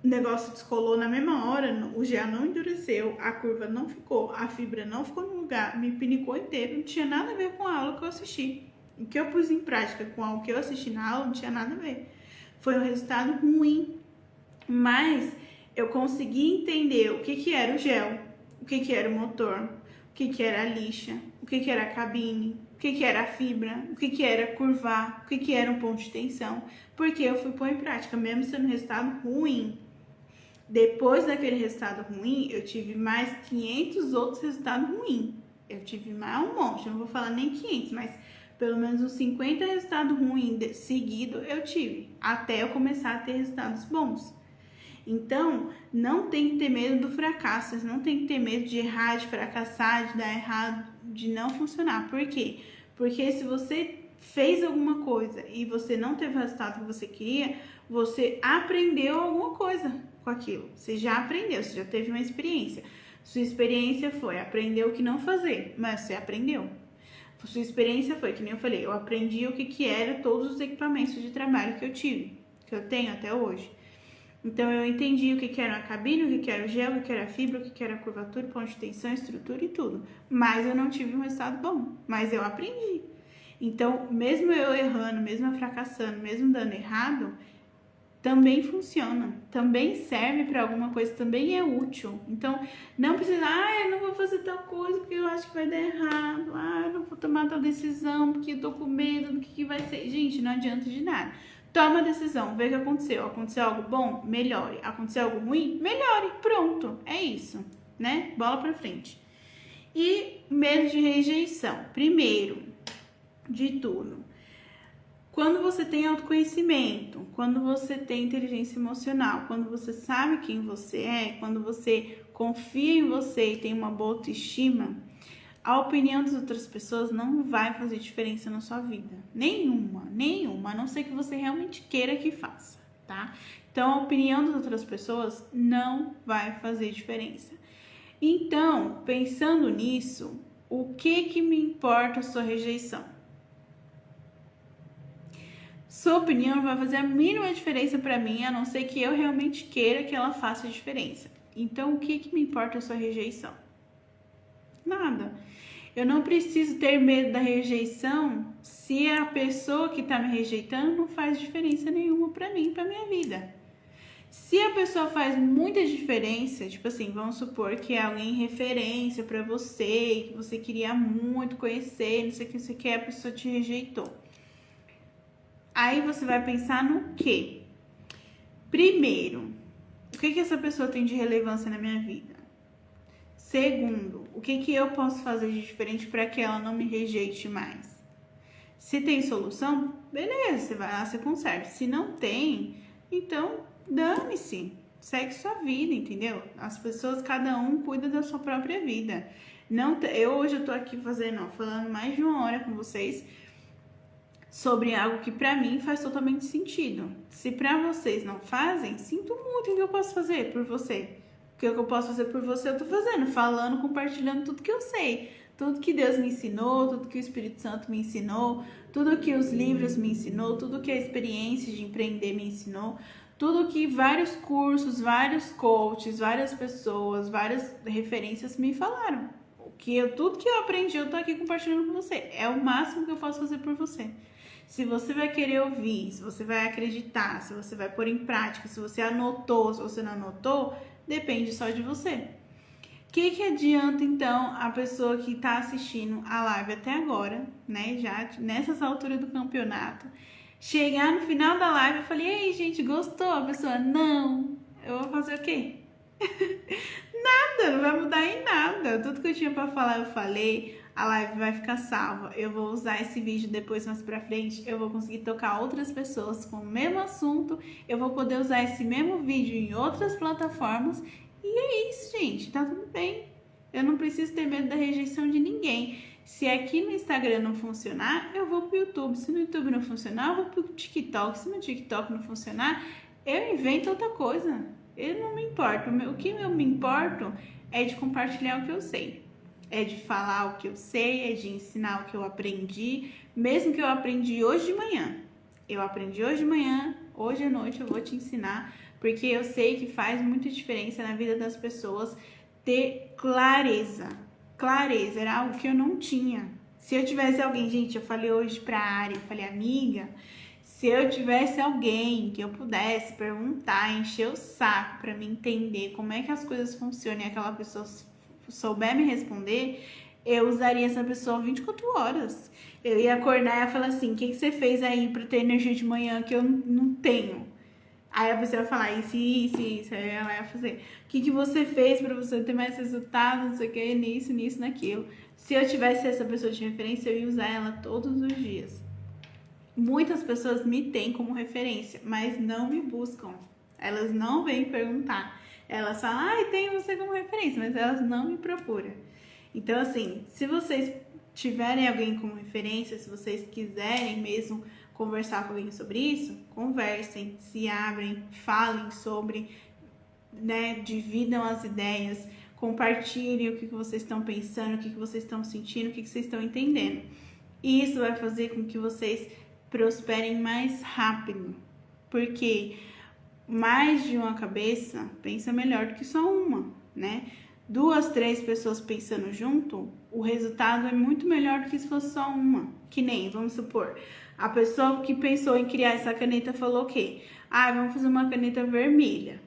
O negócio descolou na mesma hora, o gel não endureceu, a curva não ficou, a fibra não ficou no lugar, me pinicou inteiro, não tinha nada a ver com a aula que eu assisti. O que eu pus em prática com o que eu assisti na aula não tinha nada a ver. Foi um resultado ruim, mas eu consegui entender o que era o gel, o que era o motor, o que era a lixa, o que era a cabine, o que era a fibra, o que era curvar, o que era um ponto de tensão, porque eu fui pôr em prática, mesmo sendo um resultado ruim. Depois daquele resultado ruim, eu tive mais 500 outros resultados ruins. Eu tive mais um monte, eu não vou falar nem 500, mas pelo menos uns 50 resultados ruins seguidos eu tive, até eu começar a ter resultados bons. Então, não tem que ter medo do fracasso, não tem que ter medo de errar, de fracassar, de dar errado, de não funcionar. Por quê? Porque se você fez alguma coisa e você não teve o resultado que você queria, você aprendeu alguma coisa com aquilo. Você já aprendeu, você já teve uma experiência. Sua experiência foi aprender o que não fazer, mas você aprendeu. Sua experiência foi, que nem eu falei, eu aprendi o que era todos os equipamentos de trabalho que eu tive, que eu tenho até hoje. Então, eu entendi o que era a cabine, o que era o gel, o que era a fibra, o que era a curvatura, ponto de tensão, estrutura e tudo. Mas eu não tive um resultado bom, mas eu aprendi. Então, mesmo eu errando, mesmo eu fracassando, mesmo dando errado, também funciona, também serve para alguma coisa, também é útil. Então, não precisa, eu não vou fazer tal coisa porque eu acho que vai dar errado, eu não vou tomar tal decisão porque eu tô com medo do que vai ser. Gente, não adianta de nada. Toma a decisão, vê o que aconteceu. Aconteceu algo bom? Melhore. Aconteceu algo ruim? Melhore. Pronto, é isso, né? Bola pra frente. E medo de rejeição. Primeiro de tudo, quando você tem autoconhecimento, quando você tem inteligência emocional, quando você sabe quem você é, quando você confia em você e tem uma boa autoestima, a opinião das outras pessoas não vai fazer diferença na sua vida. Nenhuma, a não ser que você realmente queira que faça, tá? Então, a opinião das outras pessoas não vai fazer diferença. Então, pensando nisso, o que me importa a sua rejeição? Sua opinião não vai fazer a mínima diferença para mim, a não ser que eu realmente queira que ela faça diferença. Então, o que me importa a sua rejeição? Nada. Eu não preciso ter medo da rejeição se a pessoa que está me rejeitando não faz diferença nenhuma para mim, para minha vida. Se a pessoa faz muita diferença, tipo assim, vamos supor que é alguém referência para você, que você queria muito conhecer, não sei o que você quer, a pessoa te rejeitou. Aí você vai pensar no quê? Primeiro, o que essa pessoa tem de relevância na minha vida? Segundo, o que eu posso fazer de diferente para que ela não me rejeite mais? Se tem solução, beleza, você vai lá, você conserta. Se não tem, então dane-se, segue sua vida, entendeu? As pessoas, cada um cuida da sua própria vida. Hoje eu tô aqui falando mais de 1 hora com vocês sobre algo que pra mim faz totalmente sentido. Se pra vocês não fazem, sinto muito. O que eu posso fazer por você? O que eu posso fazer por você, eu tô fazendo, falando, compartilhando tudo que eu sei. Tudo que Deus me ensinou, tudo que o Espírito Santo me ensinou, tudo que os livros me ensinou, tudo que a experiência de empreender me ensinou, tudo que vários cursos, vários coaches, várias pessoas, várias referências me falaram. Tudo que eu aprendi, eu tô aqui compartilhando com você. É o máximo que eu posso fazer por você. Se você vai querer ouvir, se você vai acreditar, se você vai pôr em prática, se você anotou, se você não anotou, depende só de você. O que adianta, então, a pessoa que está assistindo a live até agora, né, já nessas alturas do campeonato, chegar no final da live e falar, ei, gente, gostou? A pessoa, não. Eu vou fazer o quê? Nada, não vai mudar em nada. Tudo que eu tinha para falar, eu falei. a live vai ficar salva. Eu vou usar esse vídeo depois, mais pra frente, eu vou conseguir tocar outras pessoas com o mesmo assunto, eu vou poder usar esse mesmo vídeo em outras plataformas. E é isso, gente, tá tudo bem. Eu não preciso ter medo da rejeição de ninguém. Se aqui no Instagram não funcionar, eu vou pro YouTube. Se no YouTube não funcionar, eu vou pro TikTok. Se no TikTok não funcionar, eu invento outra coisa. Eu não me importo. O que eu me importo é de compartilhar o que eu sei. É de falar o que eu sei, é de ensinar o que eu aprendi. Mesmo que eu aprendi hoje de manhã. Eu aprendi hoje de manhã, hoje à noite eu vou te ensinar. Porque eu sei que faz muita diferença na vida das pessoas ter clareza. Clareza era algo que eu não tinha. Se eu tivesse alguém, gente, eu falei hoje pra Ari, eu falei, amiga, se eu tivesse alguém que eu pudesse perguntar, encher o saco pra me entender como é que as coisas funcionam e aquela pessoa souber me responder, eu usaria essa pessoa 24 horas. Eu ia acordar e ia falar assim, o que você fez aí pra ter energia de manhã que eu não tenho? Aí a pessoa vai falar isso. Aí ela vai fazer. O que você fez pra você ter mais resultado, não sei o que, nisso, naquilo. Se eu tivesse essa pessoa de referência, eu ia usar ela todos os dias. Muitas pessoas me têm como referência, mas não me buscam. Elas não vêm perguntar. Elas falam, tem você como referência, mas elas não me procuram. Então, assim, se vocês tiverem alguém como referência, se vocês quiserem mesmo conversar com alguém sobre isso, conversem, se abrem, falem sobre, né, dividam as ideias, compartilhem o que vocês estão pensando, o que vocês estão sentindo, o que vocês estão entendendo. E isso vai fazer com que vocês prosperem mais rápido, porque mais de uma cabeça pensa melhor do que só uma, né? 2, 3 pessoas pensando junto, o resultado é muito melhor do que se fosse só uma. Que nem, vamos supor, a pessoa que pensou em criar essa caneta falou o quê? Vamos fazer uma caneta vermelha.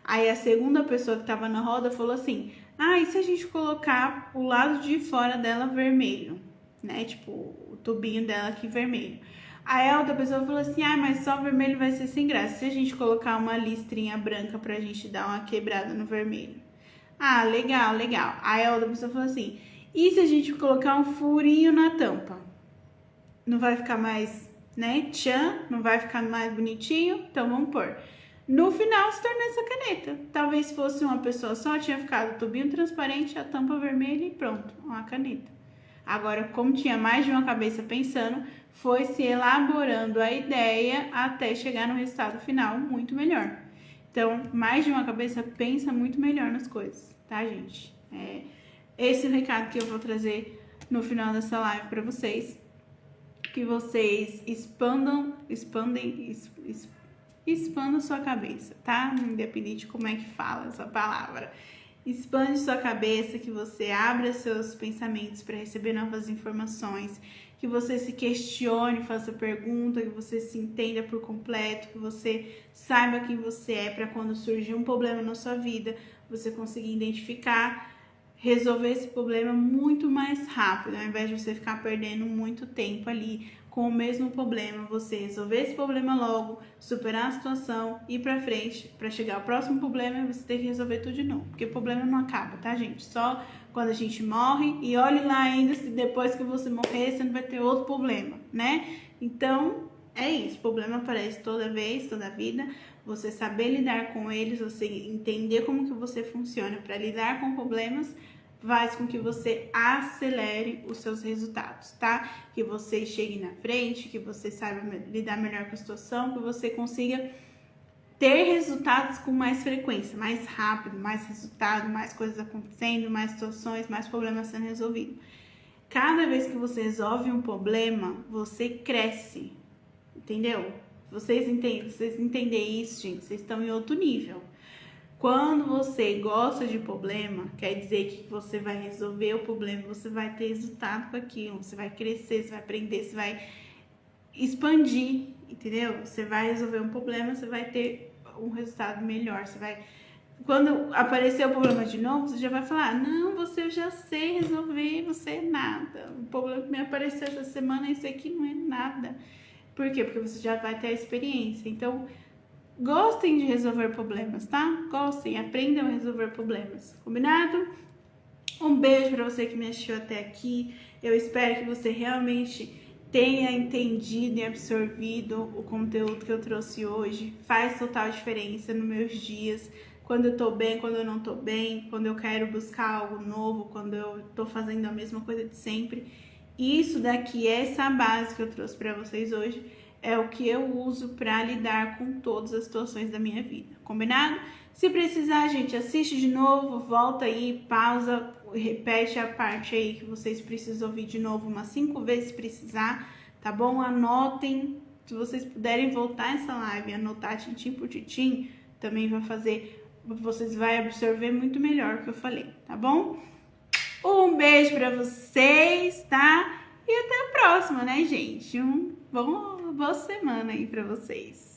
Aí a segunda pessoa que estava na roda falou assim, e se a gente colocar o lado de fora dela vermelho, né? Tipo, o tubinho dela aqui vermelho. Aí a outra pessoa falou assim, mas só vermelho vai ser sem graça. Se a gente colocar uma listrinha branca pra gente dar uma quebrada no vermelho. Legal. Aí a outra pessoa falou assim, e se a gente colocar um furinho na tampa? Não vai ficar mais, né, não vai ficar mais bonitinho? Então vamos pôr. No final se tornou essa caneta. Talvez se fosse uma pessoa só, tinha ficado o tubinho transparente, a tampa vermelha e pronto, uma caneta. Agora, como tinha mais de uma cabeça pensando, foi se elaborando a ideia até chegar no resultado final muito melhor. Então, mais de uma cabeça pensa muito melhor nas coisas, tá, gente? Esse é o recado que eu vou trazer no final dessa live para vocês. Que vocês expandam sua cabeça, tá? Independente de como é que fala essa palavra. Expande sua cabeça, que você abra seus pensamentos para receber novas informações, que você se questione, faça pergunta, que você se entenda por completo, que você saiba quem você é para quando surgir um problema na sua vida, você conseguir identificar, resolver esse problema muito mais rápido, ao invés de você ficar perdendo muito tempo ali com o mesmo problema, você resolver esse problema logo, superar a situação, ir pra frente, para chegar ao próximo problema e você ter que resolver tudo de novo, porque o problema não acaba, tá, gente? Só quando a gente morre, e olhe lá ainda se depois que você morrer, você não vai ter outro problema, né? Então, é isso, o problema aparece toda vez, toda vida, você saber lidar com eles, você entender como que você funciona para lidar com problemas, faz com que você acelere os seus resultados, tá? Que você chegue na frente, que você saiba lidar melhor com a situação, que você consiga ter resultados com mais frequência, mais rápido, mais resultado, mais coisas acontecendo, mais situações, mais problemas sendo resolvidos. Cada vez que você resolve um problema, você cresce, entendeu? Vocês entendem isso, gente? Vocês estão em outro nível. Quando você gosta de problema, quer dizer que você vai resolver o problema, você vai ter resultado com aquilo, você vai crescer, você vai aprender, você vai expandir, entendeu? Você vai resolver um problema, você vai ter um resultado melhor, você vai... Quando aparecer o problema de novo, você já vai falar, não, eu já sei resolver, você é nada. O problema que me apareceu essa semana, isso aqui não é nada. Por quê? Porque você já vai ter a experiência. Então, gostem de resolver problemas, tá? Gostem, aprendam a resolver problemas, combinado? Um beijo para você que me assistiu até aqui. Eu espero que você realmente tenha entendido e absorvido o conteúdo que eu trouxe hoje. Faz total diferença nos meus dias. Quando eu tô bem, quando eu não tô bem, quando eu quero buscar algo novo, quando eu tô fazendo a mesma coisa de sempre. Isso daqui, essa base que eu trouxe para vocês hoje, é o que eu uso para lidar com todas as situações da minha vida. Combinado? Se precisar, gente, assiste de novo, volta aí, pausa, repete a parte aí que vocês precisam ouvir de novo umas 5 vezes se precisar, tá bom? Anotem, se vocês puderem voltar essa live e anotar tintim por tintim, também vai fazer, vocês vão absorver muito melhor o que eu falei, tá bom? Um beijo pra vocês, tá? E até a próxima, né, gente? Boa semana aí pra vocês.